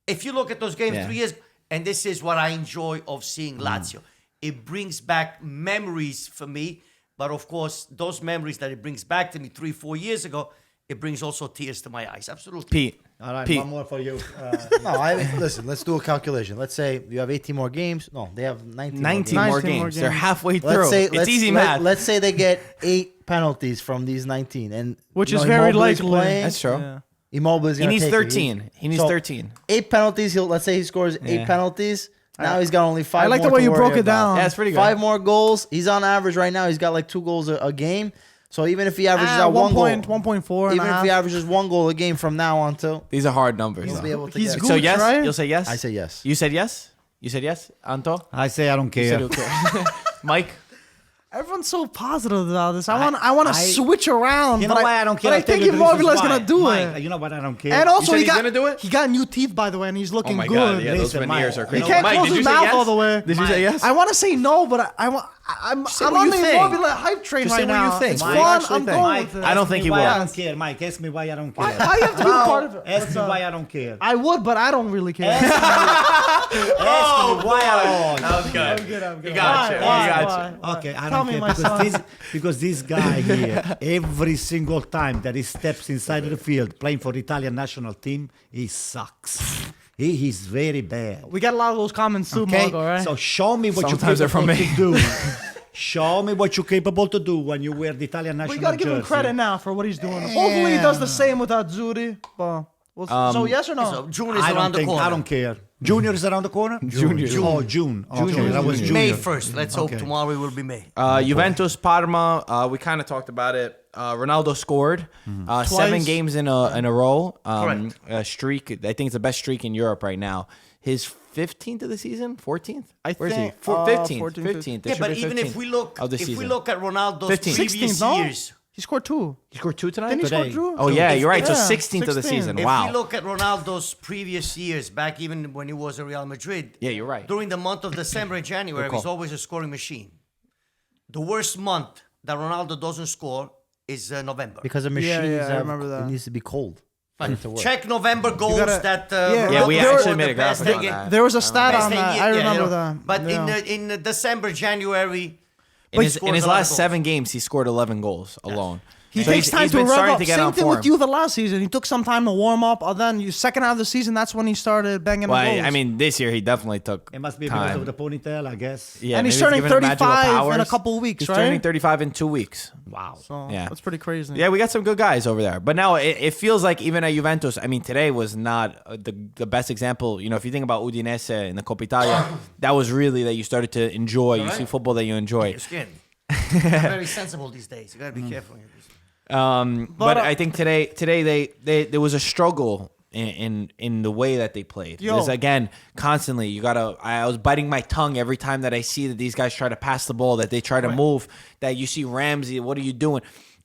If you look at those games 3 years, and this is what I enjoy of seeing Lazio. It brings back memories for me. But of course, those memories that it brings back to me 3-4 years ago, it brings also tears to my eyes. Absolutely. Pete. All right, Pete. one more for you. Listen, let's do a calculation. Let's say you have 18 more games. No, they have 19 more 19 games. more 19 more games. They're games. halfway through. It's easy math. Let's say they get 8 penalties from these 19, and which is very Immobile's likely. playing, That's true. Yeah. Immobile's He gonna needs take 13. He needs 13. 8 penalties. Let's say he scores 8 Yeah. penalties. Now he's got only 5. I like the more way to you worry broke it about. down. Yeah, it's pretty good. 5 more goals. He's on average right now. He's got like 2 goals a game. So even if he averages out 1 goal, 1.4 and even a if he half. averages 1 goal a game from now on till, These are hard numbers. he'll though. be able to He's get. good. So Gooch, yes? right? You'll say yes? I say yes. You said yes? You said yes, Anto? I say I don't You said care. okay. Mike? Everyone's so positive about this. I want to I- switch around. You know but why I don't care? But I I'll tell think you the reasons Immobile's why. gonna do Mike, it. You know what? I don't care. And also, said he he's got gonna do it? He got new teeth, by the way, and he's looking good. Yeah, those Listen, veneers Mike, are He crazy. can't Mike, close did his you say mouth yes? all the way. Did you say yes? I want to say no, but I'm say I'm what on you the think. Immobile hype train Just say right what you now. think. It's Mike, fun. actually I'm think. going Mike, with it. I don't ask think me he why will. I don't care. Mike, ask me why I don't care. I have to be part of it. Ask me What's why up? I don't care. I would, but I don't really care. Ask me why I don't That was good. I'm good. I'm good. You got you. Why? You got Why? Okay, I Tell don't me, care my son. because this guy here, every single time that he steps inside of the field playing for the Italian national team, he sucks. He's very bad. We got a lot of those comments too, Okay, Marco, right? so show me what Sometimes they're you're from capable me. to do. Show me what you're capable to do when you wear the Italian national We gotta give him jersey. credit now for what he's doing. Hopefully, he does the same with Azzurri. But so yes or no? So June is around the corner. I don't care. Junior is around the corner? Junior. Oh, June. Okay, Junior. that was Junior. May Junior. 1st. Let's hope tomorrow it will be May. Juventus, Parma. We kind of talked about it. Ronaldo scored 7 games in a row. Correct. A streak. I think it's the best streak in Europe right now. His 15th of the season, 14th. Where is he? 15th. 15th. It Yeah, should but be even if 15th we look, of the if season. we look at Ronaldo's 15. previous 16th, no? years, He scored 2. He scored 2 tonight. Didn't he score Today. 2? Oh yeah, you're right. So Yeah, 16th of the 16. season. if Wow. we look at Ronaldo's previous years, back even when he was at Real Madrid, Yeah, you're right. during the month of December and January, Good call. he's always a scoring machine. The worst month that Ronaldo doesn't score is November. Because the machines I remember that. it needs to be cold. for it to work. Check November goals gotta- that Yeah, we Ronaldo actually scored made the a graphic best on thing- that. There was a stat best on thing that. yet, I yeah, remember you know. that. But Yeah. in December, January, In his, scores in his a lot of last goals. 7 games, he scored 11 goals alone. He So takes he's- time he's to been rev starting up. to get Same on thing with form. Juve last season. He took some time to warm up. Then you second half of the season, that's when he started banging Well, the goals. I mean, this year he definitely took It must be because time. of the ponytail, I guess. Yeah, And he's maybe turning given him magical 35 in a powers. couple of weeks, He's right? turning 35 in 2 weeks. Wow. so yeah. that's pretty crazy. Yeah, we got some good guys over there. But now it feels like even at Juventus, I mean, today was not the best example. You know, if you think about Udinese in the Coppa Italia, that was really that you started to enjoy. You see football that you enjoy. your skin. You're very sensible these days. You gotta be careful. But I think today they there was a struggle in the way that they played. Yo. Because again, constantly I was biting my tongue every time that I see that these guys try to pass the ball, that they try to move, that you see Ramsey, what are you doing?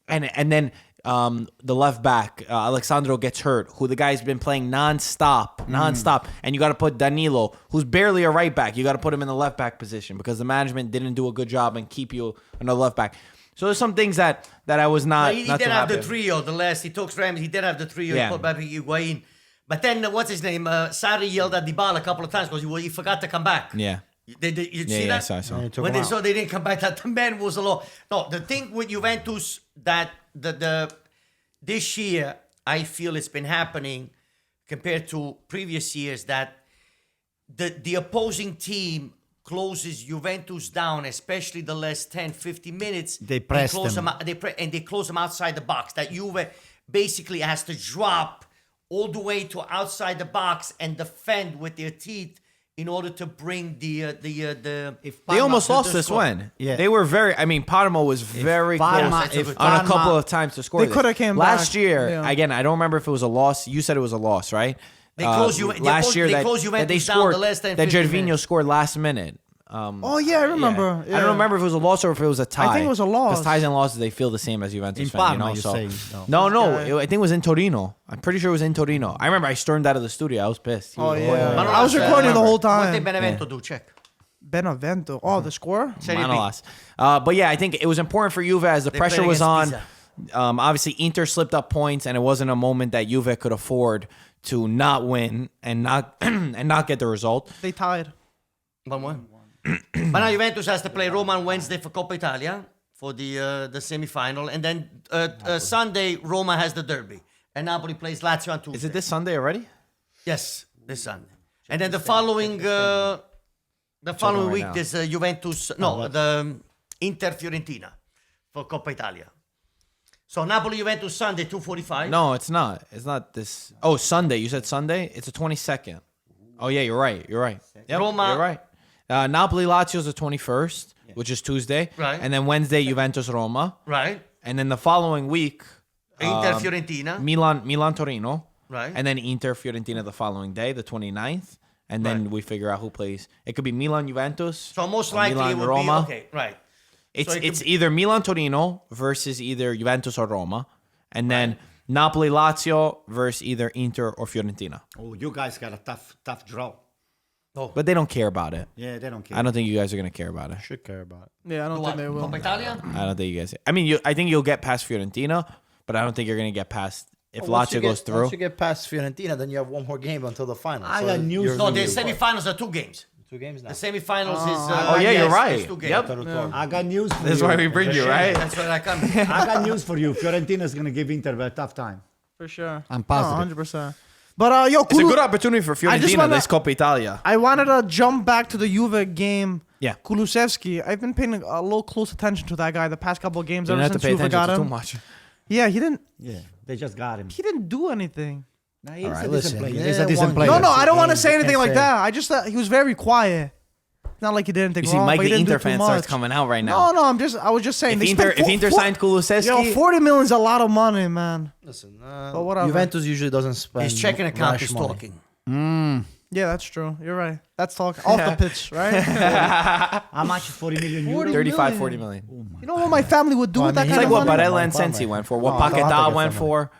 And then the left back, Alexandro gets hurt, who the guy's been playing nonstop, and you got to put Danilo, who's barely a right back. You got to put him in the left back position because the management didn't do a good job and keep you another left back. So there's some things that I was not. He not did too have happy. the trio, the last. He took Ramsey. He did have the trio. Yeah. He put back Higuain. But then, what's his name? Sarri yelled at Dybala a couple of times because he forgot to come back. Yeah. You Yeah, see yeah, that? I saw. And it took When him they out. saw they didn't come back, that the man was alone. No, the thing with Juventus that this year I feel it's been happening compared to previous years that the opposing team closes Juventus down, especially the last 10, 15 minutes. They press close them. out, they close them outside the box. That Juve basically has to drop all the way to outside the box and defend with their teeth in order to bring the They almost the lost this score. one. Yeah. They were very. I mean, Parma was very Parma- close if on a couple Parma- of times to score. They coulda came last back. year. Yeah. Again, I don't remember if it was a loss. You said it was a loss, right? They closed Juve- they last closed- year they that, closed that they Juventus down scored. the last 10, that 15 Gervinho minutes. scored last minute. Oh yeah, I remember. I don't remember if it was a loss or if it was a tie. I think it was a loss. Because ties and losses they feel the same as Juventus In fan, Parma, you know. you're So saying, no, Okay. I think it was in Torino. I'm pretty sure it was in Torino. I remember I stormed out of the studio. I was pissed. He Oh was yeah, recording. Manolas, I was recording the whole What time. did Benevento do? Check. Benevento. Oh, the score. Serie B. Manolas. But yeah, I think it was important for Juve as the pressure played was on. against Obviously, Inter slipped up points, and it wasn't a moment that Juve could afford to not win and not and not get the result. They tied. 1-1. But now Juventus has to play Roma on Wednesday for Coppa Italia for the semi-final, and then Sunday Roma has the derby, and Napoli plays Lazio on Tuesday. Is it this Sunday already? Yes, this Sunday. And then the following right week now. there's Juventus, no, the Inter Fiorentina for Coppa Italia. So Napoli Juventus Sunday 2:45. No, it's not. It's not this. Oh, Sunday. You said Sunday. It's the 22nd. Oh yeah, you're right. You're right. Yep, Roma- You're right. Napoli Lazio is the 21st, which is Tuesday. Right. And then Wednesday Juventus Roma, Right. and then the following week Inter Fiorentina. Milan Torino. Right. And then Inter Fiorentina the following day, the 29th. And then Right. we figure out who plays. It could be Milan Juventus. So most or likely Milan it would Roma. be okay. Right. It's So it could it's either Milan Torino versus either Juventus or Roma, and then Napoli Lazio versus either Inter or Fiorentina. Oh, you guys got a tough draw. But they don't care about it. Yeah, they don't care. I don't think you guys are gonna care about it. Should care about it. Yeah, I don't What? think they will. Coppa Italia? I don't think you guys. I mean, I think you'll get past Fiorentina, but I don't think you're gonna get past if Once you Lazio get- goes through. Once you get past Fiorentina, then you have one more game until the final. I So got news. you're- No, the you're- semifinals are 2 games. 2 games now. The semifinals is. Oh, yeah, you're yes, right. it's 2 games. Yep. I got news for This is you. why we bring you, right? That's where I come. I got news for you. Fiorentina's going to give Inter a tough time. For sure. I'm positive. 100%. But yo, It's a good opportunity for Fiorentina. wanna- This Coppa Italia. I wanted to jump back to the Juve game. Yeah. Kulusevski. I've been paying a little close attention to that guy the past couple of games You don't ever have to since pay Juve got attention to him. too much. Yeah, he didn't Yeah, they just got him. do anything. Nah, he's All right, a listen, decent player. yeah, He's a decent one player. No, game. no, I don't want to You say anything can't like say- that. I just thought he was very quiet. Not like he did anything You see, wrong. Mike but he the didn't do Inter too fan much. starts coming out right now. No, I was just saying. If they Inter, spent if Inter signed Kulusevski, Yo, 40 million is a lot of money, man. Listen, But whatever. Juventus usually doesn't spend. His checking account rash is money. talking. Yeah, that's true. You're right. That's talking off the pitch, right? How much? 40 million euros? 35, 40 million. You know what my family would do Well, with I that mean, It's kind like of what money? Barella and Palmer. Sensi went for, what No, I thought Paquetá they went get for.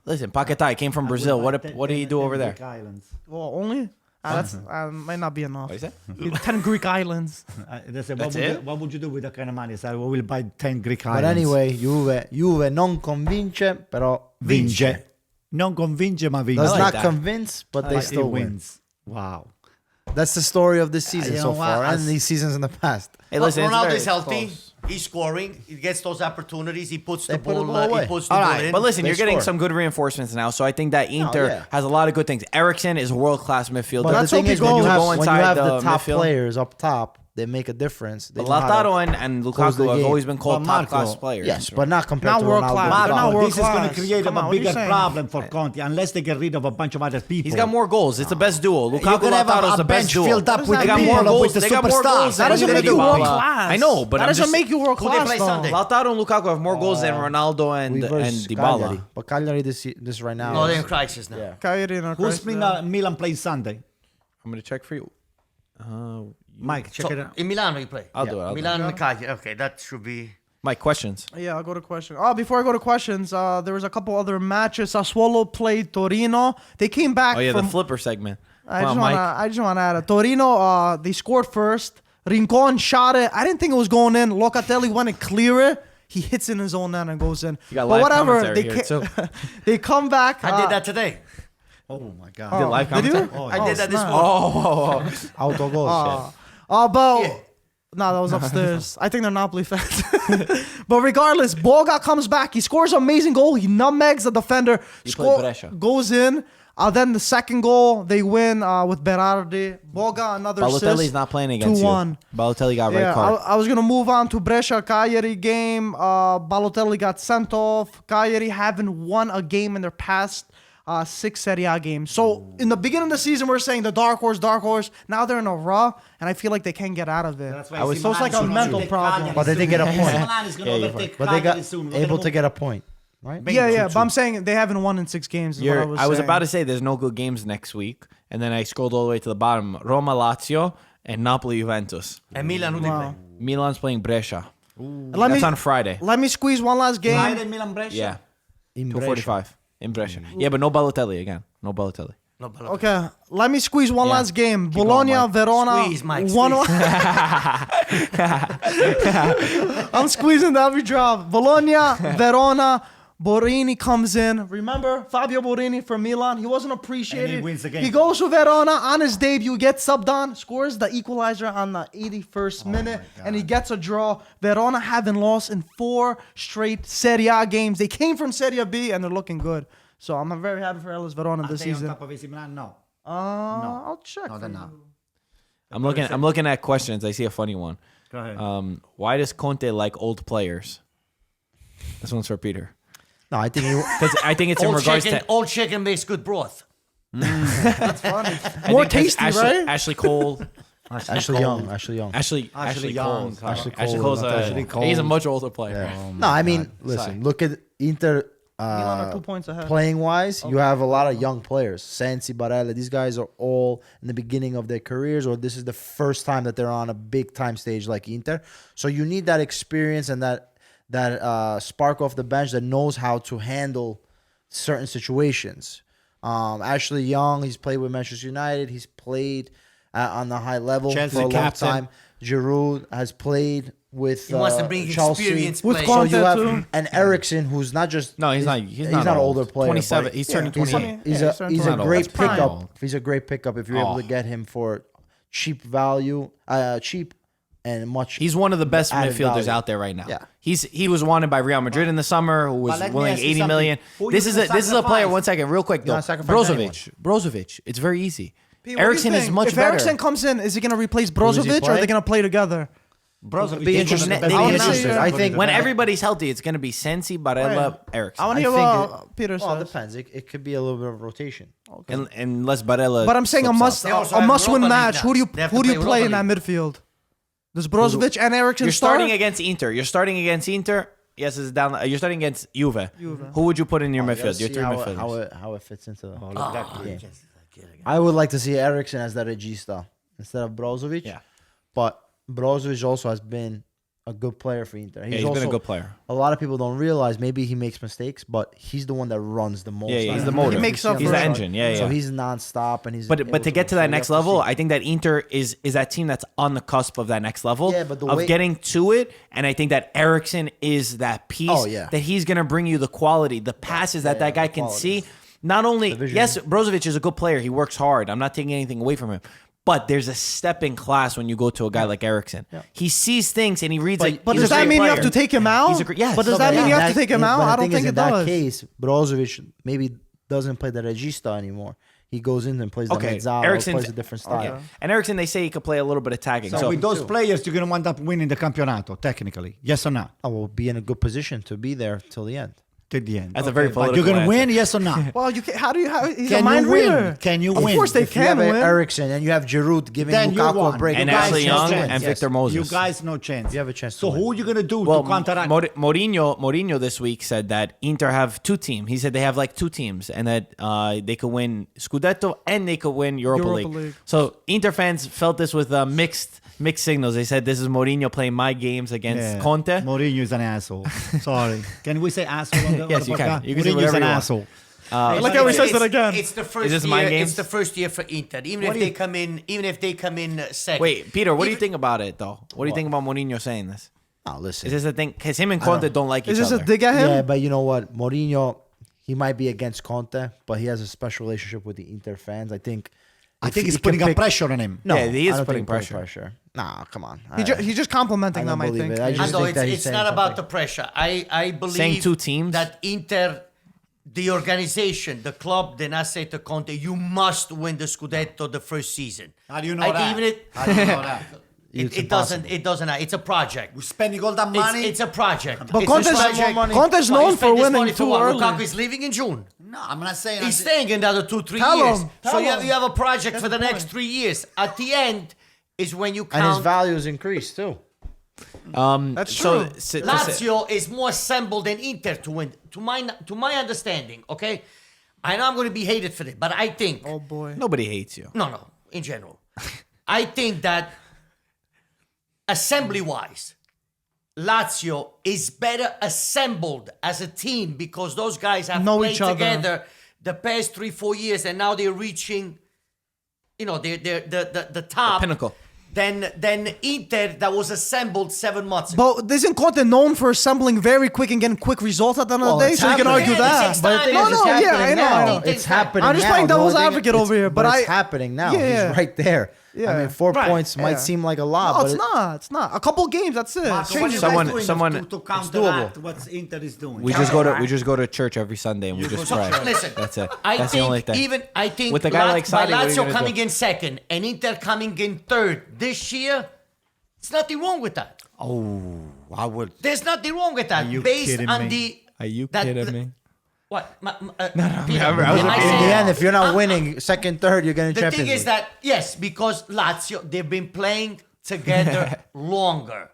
Listen, Paquetá he came from Brazil. What did he do over there? Well, only that's might not be enough. What is it? 10 Greek islands. They said, That's it? what would you do with that kind of money? I said, well, we'll buy 10 Greek But islands. anyway, Juve non convince, però Vince. Non convince, ma vince. Does like not that. convince, but they But still it win. wins. Wow. That's the story of this season you so know what? far, and As- these seasons in the past. Hey, listen, it's Ronaldo very is healthy. close. He's scoring. He gets those opportunities. He puts They the put the ball. ball away. He puts the All ball right, in. but listen, They you're getting score. some good reinforcements now, so I think that Inter yeah. has a lot of good things. Ericsson is a world-class midfielder. But Let's the thing hope he is, when you goes. have, Go when you inside have the the top midfield. players up top, they make a difference. They But know how to- Lautaro and close the Lukaku have game. always been called But Marco, top-class players. Yes, but not compared Not to world Ronaldo. class. and They're not Lukaku. world This is going to class. create Come on, a what are you bigger saying? problem for Conte unless they get rid of a bunch of other people. He's got more goals. It's the best duo. Lukaku can have Lautaro is a the best bench duo. filled up does with that They got mean? more people, goals. with the They got more superstars. goals. That than doesn't what make you you do, world Pablo. class. I know, but that I'm doesn't just make you world Who they class. play though. Sunday? Lautaro and Lukaku have more goals than Ronaldo and Versus Dybala. Cagliari. But Cagliari this right now. No, they're is- in crisis now. Yeah. Cagliari and Who's Christ, Milan plays Sunday? I'm gonna check for you. Mike, check it out. In Milano, you play. I'll do it. I'll do it. Milan and Cagliari. Okay, that should be. Mike, questions? Yeah, I'll go to questions. Oh, before I go to questions, there was a couple other matches. Sassuolo played Torino. They came back Oh yeah, from... the flipper segment. I Come just on, want to. Mike. I just want to add it. Torino. They scored first. Rincon shot it. I didn't think it was going in. Locatelli went and clear it. He hits in his own end and goes in. You got But live whatever. commentary They here, too. they come back. I did that today. Oh my God. You did live Did you? commentary? I did that this snap. morning. Autogols. But no, that was upstairs. I think they're Napoli fans. But regardless, Boga comes back. He scores an amazing goal. He nutmegs the defender. played Brescia. Goes in. Then the second goal, they win with Berardi. Boga, another assist. Balotelli's not playing against 2-1. you. Balotelli got red Yeah, card. I was gonna move on to Brescia Cagliari game. Balotelli got sent off. Cagliari haven't won a game in their past 6 Serie A games. So in the beginning of the season, we're saying the dark horse. Now they're in a raw, and I feel like they can't get out of it. I was so it's like a mental problem. But they did get a point. Milan is going to overtake But they got Cagliari soon. able to get a point, right? Yeah. But I'm saying they haven't won in 6 games. Is what I was saying. about to say there's no good games next week, and then I scrolled all the way to the bottom. Roma, Lazio, and Napoli, Juventus. And Milan, who they play? Milan's playing Brescia. Let That's me on Friday. let me squeeze one last game. Friday, Milan Brescia. Yeah, In Brescia. 2:45 in Brescia. Yeah, but no Balotelli again. No Balotelli. No, but Okay, let me squeeze one Yeah. last game. Keep Bologna, going, Mike. Verona. Squeeze, Mike, 1-1. I'm squeezing every drop. Bologna, Verona. Borini comes in. Remember Fabio Borini from Milan? He wasn't appreciated. And he wins the game. He goes to Verona on his debut, gets subbed on, scores the equalizer on the 81st minute, and he gets a draw. Verona haven't lost in 4 straight Serie A games. They came from Serie B, and they're looking good. So I'm very happy for Hellas Verona this Are they on season. top of AC Milan? No. I'll check. No, for they're you. not. I'm looking at questions. I see a funny one. Go ahead. Why does Conte like old players? This one's for Peter. No, I think Because I think it's in regards to old chicken makes good broth. That's funny. I More think 'cause tasty, right? Ashley Cole. Ashley Young. Ashley Young. Cole. Ashley Ashley Cole, Cole's not Ashley Cole. he's a much older player. No, I mean, listen. Look at Inter. Milan are 2 points ahead. Playing wise, you have a lot of young players. Sensi, Barella. These guys are all in the beginning of their careers, or this is the first time that they're on a big time stage like Inter. So you need that experience and that spark off the bench that knows how to handle certain situations. Ashley Young, he's played with Manchester United. He's played on the high level Chelsea for a long captain. time. Giroud has played with He wants to bring Chelsea. experienced With players. So Conte you have too. an Ericsson who's not just No, he's not. He's not an old. older player. 27. but He's turning he's 28. He's Yeah, a he's turning he's a 28. great That's prime. pickup. He's a great pickup if you're able Oh. to get him for cheap and much. He's one of the best added midfielders value. out there right now. Yeah. He was wanted by Real Madrid in the summer, who was But let me willing ask you 80 something. million. Who This you is gonna a player. sacrifice? 1 second, real quick though. not sacrifice Brozovic. It's very easy. Pete, what do you Ericsson is think? much if better. Ericsson comes in, is he going to replace does he Brozovic or are play? they going to play together? Brozovic Be is interesting. one of the best I wanna defenders see, for I the think When defense. everybody's healthy, it's going to be Sensi, Barella, Eriksson. I want to I hear think what Peter Well, it says. depends. It could be a little bit of rotation. Unless Barella. But I'm saying a slips up. They also a have must win Europa League match. now. Who do you They have to who do you play play in Europa that midfield? Does Brozovic and Eriksson You're start? starting against Inter. You're starting against Inter. Yes, it's down. You're starting against Juve. Who would you put in your midfield? Your See three how, midfielders. how it fits into the Oh, game. I would like to see Eriksson as that regista instead of Brozovic. Yeah. But Brozovic also has been a good player for Inter. He's been a good player. A lot of people don't realize maybe he makes mistakes, but he's the one that runs the most. Yeah, he's on the it. motor. He makes up He's for the it. engine. Yeah, So yeah. he's nonstop and he's. But able to get to that so we next have to level, see. I think that Inter is that team that's on the cusp of that next level Yeah, but the of way- getting to it. And I think that Eriksson is that piece Oh, yeah. that he's going to bring you the quality, the passes that guy the can quality. see. Not only, vision. yes, Brozovic is a good player. He works hard. I'm not taking anything away from him. But there's a step in class when you go to a guy like Eriksson. He sees things and he reads like. But he's does a that great mean you have player. to take him out? He's a great- yes. But does No, that but mean you yeah, have to take him out? but the I don't thing think is, it in that does. case, Brozovic maybe doesn't play the regista anymore. He goes in and plays the Okay, mezzala, Eriksson's plays a different style. Yeah. And Eriksson, they say he could play a little bit attacking. So So, with those players, you're going to wind up winning the campionato, technically. Yes or not? I will be in a good position to be there till the end. To the end. That's a very But political you're going to answer. win, yes or not? Well, you can, how do you? How, he's a Can mind you win? reader. Can you Of win? course they If you can have win. Eriksson and you have Giroud giving Then you Lukaku won. a break, and You guys Ashley no Young chance. and Yes. Victor Moses. You guys, no chance. You have a chance to So win. who are you going to do Well, to counteract? Mourinho this week said that Inter have two teams. He said they have like two teams and that they could win Scudetto and they could win Europa Europa League. League. So Inter fans felt this with mixed signals. They said this is Mourinho playing my games against Conte. Mourinho is an asshole. Sorry. Can we say asshole on the Yes, on the you can. podcast? You can say Mourinho is whatever an you want. asshole. I like how he says that again. It's the first this year. mind games? It's the first year for Inter. Even if they come in second. Wait, Peter, what do you Even- think about it though? What do you think about Mourinho saying this? Oh, listen. Is this a thing? Because him and Conte don't like Is each this other. a dig at him? Yeah, but you know what? Mourinho, he might be against Conte, but he has a special relationship with the Inter fans. I think I think he he's can putting up pick- pressure on him. No, Yeah, he is I don't putting think pressure. Nah, come on. He's just complimenting I don't them. I believe think. it. I just Ando, think that he's it's saying not about something. the pressure. I believe Saying two teams? that Inter, the organization, the club, did not say to Conte, you must win the Scudetto the first season. How do you know I that? think even How do you know that? It's it doesn't. It doesn't. It's a project. We're spending all that money. It's a project. But It's Conte's- a project. more money. Conte's Why you known spend for this winning money for too what? early. Lukaku is leaving in June. no, I'm not saying. He's staying another 2-3 Tell years. him. So Tell you have, him. you have a project for the That's the next point. 3 years. At the end is when you And his count. values increase too. That's true. Lazio is more assembled than Inter to win. To my understanding, okay. I know I'm going to be hated for this, but I think Oh boy. Nobody hates you. no. In general, I think that assembly-wise, Lazio is better assembled as a team because those guys have Know played each other. together the past 3-4 years, and now they're reaching, they're the top pinnacle. Then Inter that was assembled 7 months ago. But isn't Conte known for assembling very quick and getting quick results at the end of the day? it's So you can happening. argue Yeah, it that. takes But the time. thing No, is, no, it's yeah, happening I know, now. I know. It It's takes time. happening I'm just now. playing The only devil's thing- advocate over here, but it's I- happening now. Yeah. He's right there. Yeah. I mean, 4 Right. points might Yeah. seem like a lot, No, but it's not. It's not. A couple games. That's it. Marco, what Change are you it. Someone- guys doing someone- to counteract doable. what Inter is doing? We just go to church every Sunday and we just pray. Listen, That's it. I That's think the only thing. I think With a guy like by Sarri, what are you Lazio gonna coming do? in second and Inter coming in third this year, there's nothing wrong with that. Oh, I would. There's nothing wrong with that. Are you Based kidding on me? the Are you that- kidding me? what? no, Peter, I was when I in say- in the end, if you're not winning second, third, you're getting the Champions thing is League. that yes, because Lazio they've been playing together longer.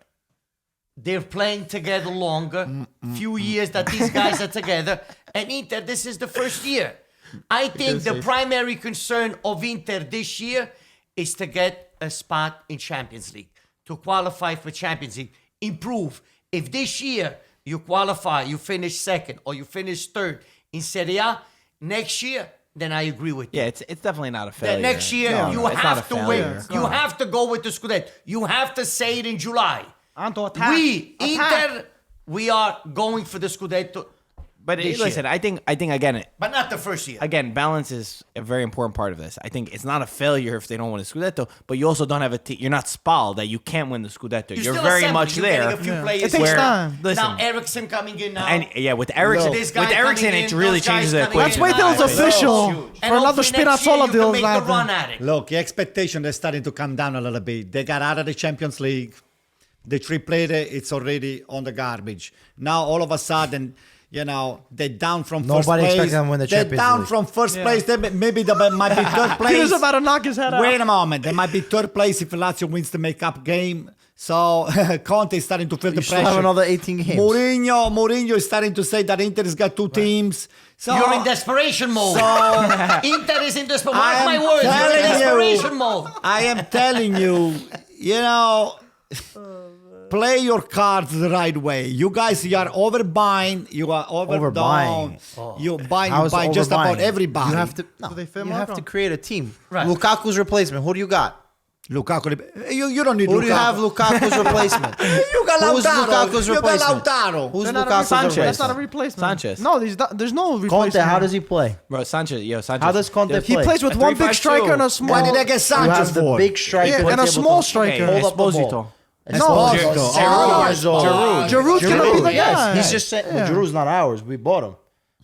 They're playing together longer. Few years that these guys are together, and Inter this is the first year. I think the primary concern of Inter this year is to get a spot in Champions League, to qualify for Champions League, improve. If this year you qualify, you finish second or you finish third in Serie A, next year, then I agree with you. Yeah, it's definitely not a failure. Then next year you it's not a have to failure. win. You have to go with the Scudetto. You have to say it in July. Anto, attack. We Attack. Inter, we are going for the Scudetto, But this listen, year. I think again, but not the first year. balance is a very important part of this. I think it's not a failure if they don't win the Scudetto, but you also don't have you're not Spal that you can't win the Scudetto. You're still very assembling. much You're there. getting a few players It takes where- time. Listen, now Eriksson coming in now. and yeah, with Ericsson, This guy with Ericsson, coming it in, really those guys changes the coming in. Let's equation. wait till it's Nice. official And for another hopefully next year Spinazzola you deal. can make the happen. run at it. Look, the expectation is starting to come down a little bit. They got out of the Champions League. the triplete, it's already on the garbage. Now all of a sudden, they're down from first Nobody place. expected them to win the They're Champions down League. from first place. Maybe they might be third place. Peter's about to knock his head out. Wait a moment. They might be third place if Lazio wins the make-up game. So Conte is starting to feel the still pressure. have another 18 games. Mourinho is starting to say that Inter has got 2 teams. So You're in desperation mode. Inter is in desperation. Mark I my am words. You're in telling desperation you. mode. I am telling you, play your cards the right way. You guys, you are overbuying. You are overdone. You buy just about everybody. You have to. No, Do they fit you have Marco? to create a team. Right. Lukaku's replacement. Who do you got? Lukaku. You don't need Who Lukaku. do you have Lukaku's replacement? You got Who's Lautaro. Lukaku's You got replacement? Lautaro. Who's They're not a Lukaku's replacement. Sanchez. That's not a replacement. Sanchez. No, there's no replacement. Conte, how does he play? Bro, Sanchez. How does Conte He play? plays with A one big 3-5-2. striker and a small. Why did they get You Sanchez have the for? big striker Yeah, and a small striker. Okay, Hold up the Esposito. ball. No, Esposito. Giroud. Giroud's gonna be the guy. He's just saying. Giroud's not ours. We bought him.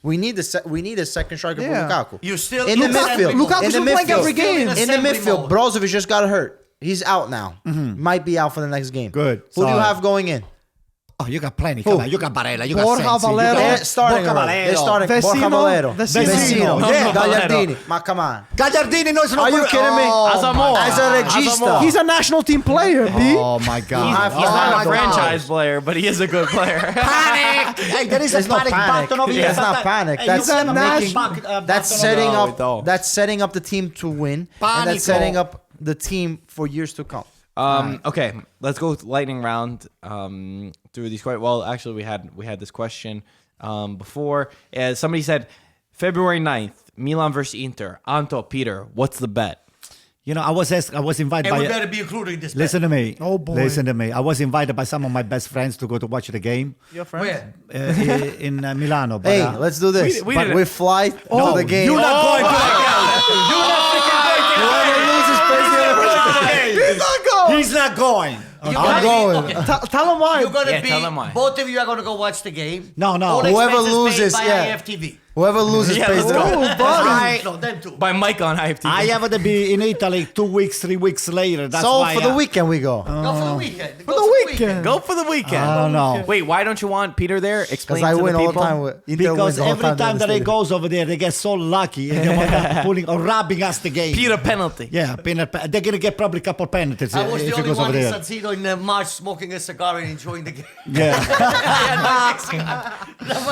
We need a second striker Yeah. for Lukaku. You still In the midfield. Lukaku's in the been playing every midfield. game. In the Assembly midfield, mode. Brozovic just got hurt. He's out now. Might be out for the next game. Good. Who do you Sorry. have going in? Oh, you got plenty. Come on, you got Barella. You got Borja Sensi. Valero. They're starting Borja already. They're Valero. starting. Borja Vecino. Valero. Vecino. Yeah. Gagliardini. Ma come on. Gagliardini knows no Are you good- kidding me? Oh, Asamoah. As a regista. He's a national team player, B. Oh my God. He's not a franchise player, but he is a good player. Panic! Hey, there is There's a no panic panic. button over here. That's not panic. Hey, That's you got a making. panic That's button setting over No, up. we don't. That's setting up the team to win, and that's Panico. setting up the team for years to come. Okay, let's go with lightning round through these. Well, actually, we had this question before. Somebody said February 9th, Milan versus Inter. Anto, Peter, what's the bet? I was invited And we by. better be including this. Listen to me. Oh, boy. Listen to me. I was invited by some of my best friends to go to watch the game Your friends? Where? in Milano. But, Hey, let's do this. we But didn't- we fly to no, the game. You're not going to the game. You're not Whoever loses pays the He's not going. He's not going. I'm going. Okay. Tell him why. You're gonna Yeah, be. tell them why. Both of you are gonna go watch the game. No, no. All Whoever expenses loses, paid by yeah. IFTV. Whoever loses Yeah, pays let's the go. bill. No, them two. By Mike on IFTV. I have to be in Italy 2 weeks, 3 weeks later. That's So why for the weekend we go. Go for the weekend. For the weekend. Go for the weekend. I don't know. Wait, why don't you want Peter there? Explain Because I to win the all people. the time. Inter Because wins all the every time in that the he stadium. goes over there, they get so lucky and they want to robbing us the game. Peter penalty. Yeah, they're gonna get probably a couple penalties I was if the he only goes over one in there. San Siro in March smoking a cigar and enjoying the game. Yeah,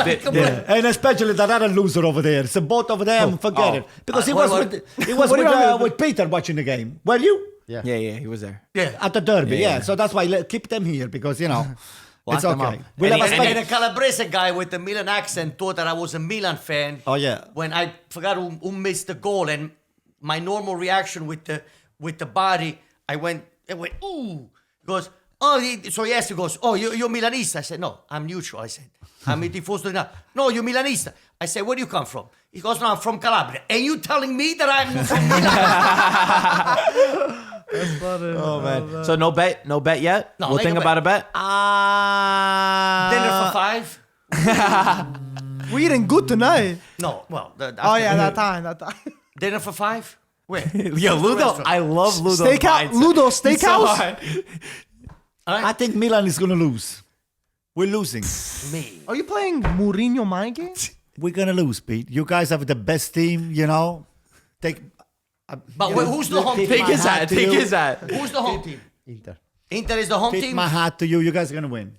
They- yeah. And especially that other loser over there. So both of them, forget it. Because he what- was What do you mean? with Peter watching the game. Were you? Yeah, he was there. Yeah. At the derby, Yeah, yeah. yeah. So that's why keep them here because, Lock it's them okay. up. We'll And have a he- And spec- a Calabrese guy with the Milan accent thought that I was a Milan fan. Oh, yeah. When I forgot who missed the goal, and my normal reaction with the body, I went ooh. He goes, so he asked, he goes, oh, you're Milanista. I said, no, I'm neutral. I said, I'm a tifoso di Napoli. No, you're Milanista. I said, where do you come from? He goes, no, I'm from Calabria. And you telling me that I'm from Milan? Oh man. So no bet yet. No, we'll make think a about a bet. Dinner for 5? We eating good tonight. No, well. Oh yeah, that time. Dinner for 5? Where? Yo, Ludo, Restaurant. I love Ludo. Steakhouse. Ludo Steakhouse. I think Milan is gonna lose. We're losing. Me. Are you playing Mourinho mind games? We're gonna lose, Pete. You guys have the best team, Take. But who's the home team? Take his hat. to Take you. his hat. Who's the home team? Inter. Inter is the home Take team? my hat to you. You guys are gonna win.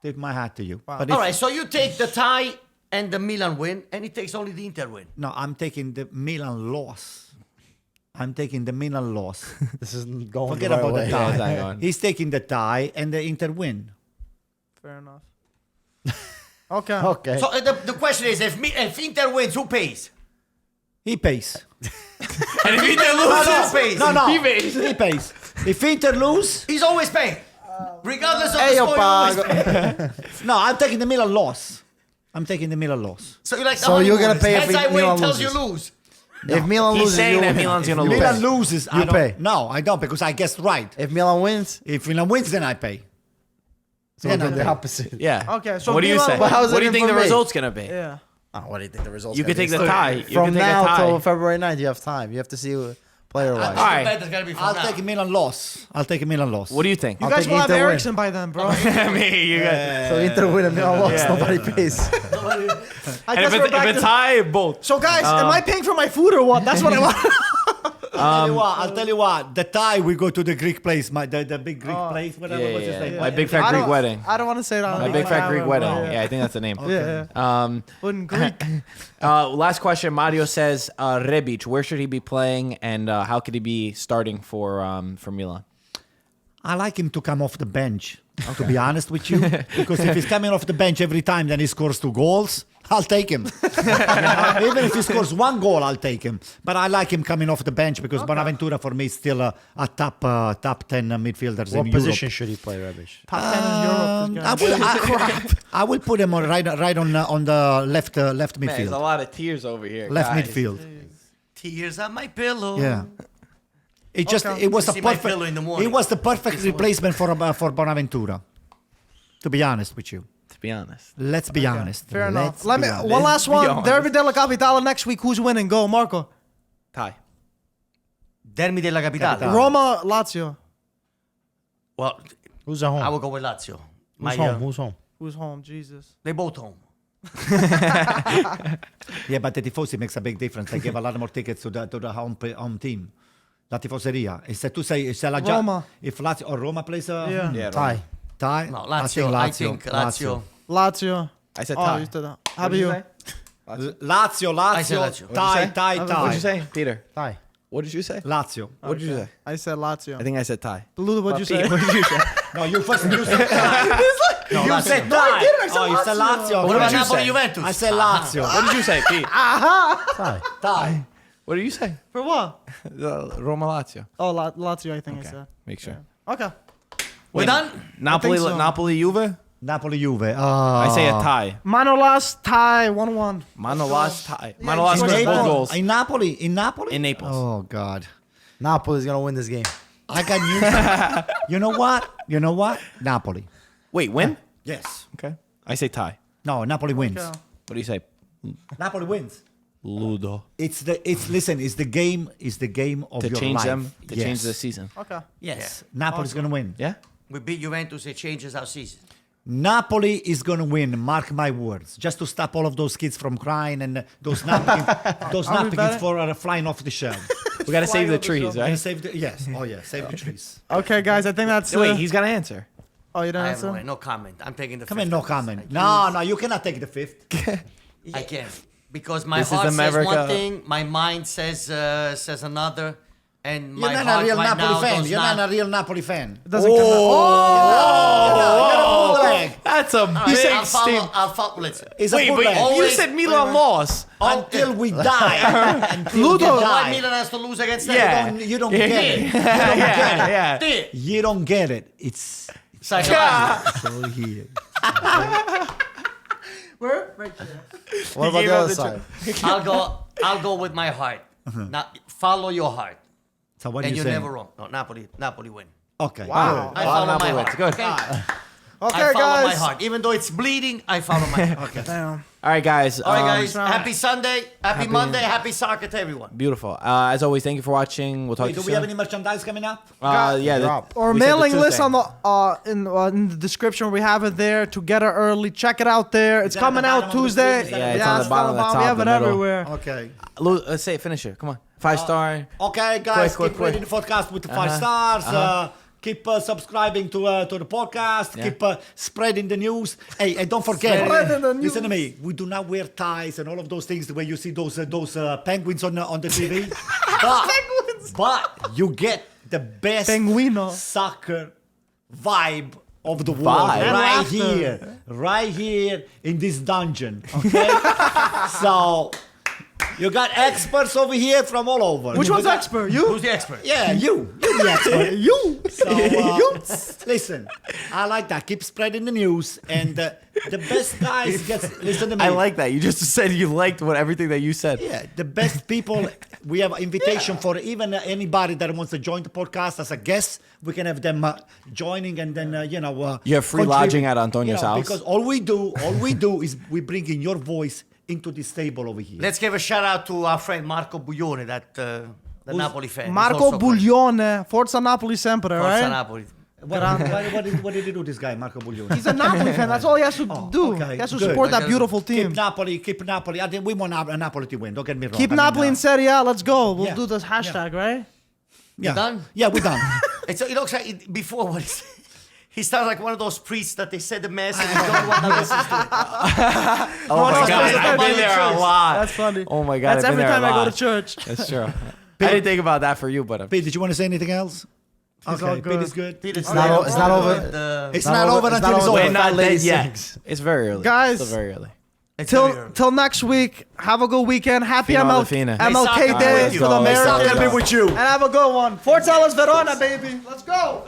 Take my hat to you. But if, All right, so you take the tie and the Milan win, and he takes only the Inter win. No, I'm taking the Milan loss. I'm taking the Milan loss. This is going Forget the right about way. the Yeah, it's not tie. going. He's taking the tie and the Inter win. Fair enough. Okay. Okay. So the question is, if Inter wins, who pays? He pays. And if Inter loses, Who pays? No, no. He pays. He pays. If Inter lose, He's always paying. Regardless of Hey, the yo, score, he always pays. no, I'm taking the Milan loss. I'm taking the Milan loss. So you're like the So you're gonna honeymooners. pay if Heads I win Milan tells loses. you lose. If Milan He's loses, saying you that win. Milan's gonna You lose. Milan pay. loses, I You don't. pay. No, I don't because I guessed right. If Milan wins, If Milan wins, then I pay. so Yeah, we'll do no, the no. opposite. Yeah. Okay, so what do you Milan- say? But how's it What do you in think the for me? result's gonna be? Yeah. Oh, what do you think the results? You gonna could take be? the tie. You From can take now a tie. till February 9th, you have time. You have to see player-wise. All right. Bet it's gotta be from I'll now. take a Milan loss. I'll take a Milan loss. What do you think? You I'll guys take will have Inter win. Ericsson by then, bro. I mean, you guys. So Inter win and Milan lost. Yeah. Nobody pays. I And guess we're if back it's to- high, both. So guys, am I paying for my food or what? That's what I want. I'll tell you what. The Thai, we go to the Greek place, the big Greek place, whatever. Yeah, what's his yeah, name? yeah. My big fat Greek wedding. I don't want to say that. My big fat Greek wedding. Yeah, I think that's the name. Yeah. In Greek. Last question. Mario says, Rebic, where should he be playing, and how could he be starting for Milan? I like him to come off the bench, to be honest with you. Because if he's coming off the bench every time, then he scores 2 goals, I'll take him. Even if he scores 1 goal, I'll take him. But I like him coming off the bench because Bonaventura, for me, is still a top 10 midfielders What in position Europe. should he play, Rebic? Top 10 in Europe. This guy. I will put him right on the left There's a midfield. lot of tears over here. Left guys. midfield. Tears on my pillow. Yeah. It Okay. was You a see my perfect pillow in the morning. it was the perfect replacement for Bonaventura. To be honest with you. To be honest. Let's be honest. Fair enough. Let's Let be me honest. one last be one. honest. Derby della Capitale next week. Who's winning? Go, Marco. Tie. Derby della Capitale. Roma, Lazio. Well, Who's at home? I will go with Lazio. Who's home? Who's home? Who's home? Jesus. They both home. Yeah, but the tifosi makes a big difference. They give a lot more tickets to the home team. La tifoseria. E se tu sei se la Roma. if Lazio or Roma plays Yeah. Yeah, Tie. tie, No, Lazio. I think Lazio. Lazio. I said Oh, tie. you said that. How about you? Lazio, I said Lazio, Lazio. tie, What'd tie, What'd tie. you say, Peter? Tie. What did you say? Lazio. What did you say? I said Lazio. I think I said tie. Ludo, what'd you say? Pete, what did you say? No, you first you said tie. No, You Lazio. said No, I tie. didn't. I said Oh, you said Lazio. Lazio. What about you Napoli say? Juventus? I said Lazio. What did you say, Pete? Tie. Tie. What did you say? For what? Roma Lazio. Oh, Lazio, I think I Okay. said. Make sure. Okay. We're done? Napoli, so. Napoli, Juve. Napoli Juve. I say a tie. Manolas tie 1-1. Manolas tie. Yeah, Manolas it's scores Naples. both goals In Napoli? In Napoli? in Naples. Oh, God. Napoli's gonna win this game. I got news. You know what? You know what? Napoli. Wait, win? Yes. Okay. I say tie. No, Napoli wins. Okay. What do you say? Napoli wins. Ludo. It's the game of To your change life. them, to Yes. change the season. Okay. Yes. Napoli's gonna win. Yeah? We beat Juventus, it changes our season. Napoli is gonna win. Mark my words. Just to stop all of those kids from crying and those napkins, betting? for flying off the shelf. We got to save the over the trees, show. right? Save the, yes. Oh yeah. Save the trees. Okay, guys, I think that's. Wait, he's got to answer. Oh, you didn't I have answer? no comment. I'm taking the Come fifth. on, no comment. No, you cannot take the fifth. I can't. Because my This is heart the says Maverick, one thing, my mind says another, and You're my not heart a real right Napoli now fan. does You're not. not a real Napoli fan. It doesn't count. You're a bootleg. That's a All big right, I'll stink. follow. I'll follow. Listen. It's a Wait, bootleg. you Always- said Milan lost. Until we die. Until Ludo, we Why die. Milan has to lose against them? Yeah. You don't get it. You don't get Yeah, it. yeah. Did. You don't get it. It's Psychological. all here. Where? Right there. What about gave the up other the side? I'll go with my heart. Now, follow your heart, So what are and you you're saying? never wrong. No, Napoli win. Okay. Wow. I follow Napoli my wins. heart. Good. Okay? Okay, I follow my guys. heart. Even though it's bleeding, I follow my heart. Okay. Damn. All right, guys. All right, guys. Right. Happy Sunday. Happy Monday. Happy soccer to everyone. Beautiful. As always, thank you for watching. We'll talk Wait, to do you we soon. have any merchandise coming up? Yeah. Drop. Or we said the mailing list Tuesday. on the in the description. We have it there to get it early. Check it out there. It's that at coming the out bottom of the Tuesday. screen? Yeah, it's on the bottom, the We top, have the it middle. everywhere. Okay. Let's say it. Finish it. Come on. 5-star. Okay, guys, Quick. keep reading the podcast with the 5 stars. Keep subscribing to the podcast. Yeah. Keep spreading the news. Hey, and don't forget. Spreading the news. Listen to me. We do not wear ties and all of those things the way you see those penguins on the TV. but you get the best Penguino. soccer vibe of the world Vibe. And right here in this dungeon. Okay, so. You got experts over here from all over. Which You one's got- expert? You? Who's the expert? Yeah, you. You're the expert. You. So, listen, I like that. Keep spreading the news. And the best guys listen to me. I like that. You just said you liked everything that you said. Yeah, the best people. We have an invitation for even anybody that wants to join the podcast as a guest. We can have them joining and then, You have free contribute. lodging at Antonio's house. Because all we do is we bring in your voice into this table over here. Let's give a shout out to our friend Marco Buglione that the Napoli fan. He's Marco also crazy. Buglione, Forza Napoli sempre, Forza right? Napoli. What did he do, this guy, Marco Buglione? He's a Napoli fan. That's all he has to do. okay, He has to good. support that Like, beautiful team. Keep Napoli. I think we want Napoli to win. Don't get me wrong. Keep I mean, Napoli in Serie A. Let's go. We'll yeah, do this hashtag, right? yeah. Done? Yeah, we're done. It's, it looks like before what he sounds like one of those priests that they said the mass and you don't want to listen to it. Oh my no, God, no, I've been there a lot. That's funny. Oh my God, That's I've been every there time a I go lot. to church. That's true. I didn't think about that for you, but Pete, did you want to say anything else? It's all Okay, good. Pete is good. It's not over. It's not over it's until not it's over. over. we're not Lady dead yet. sings. It's very early. Guys. Still very early. Till next week. Have a good weekend. Happy Fino alla MLK fine. MLK Hey, Day Saka, for the with you. Americans. with you. And have a good one. Forza Las Verona, baby. Let's go.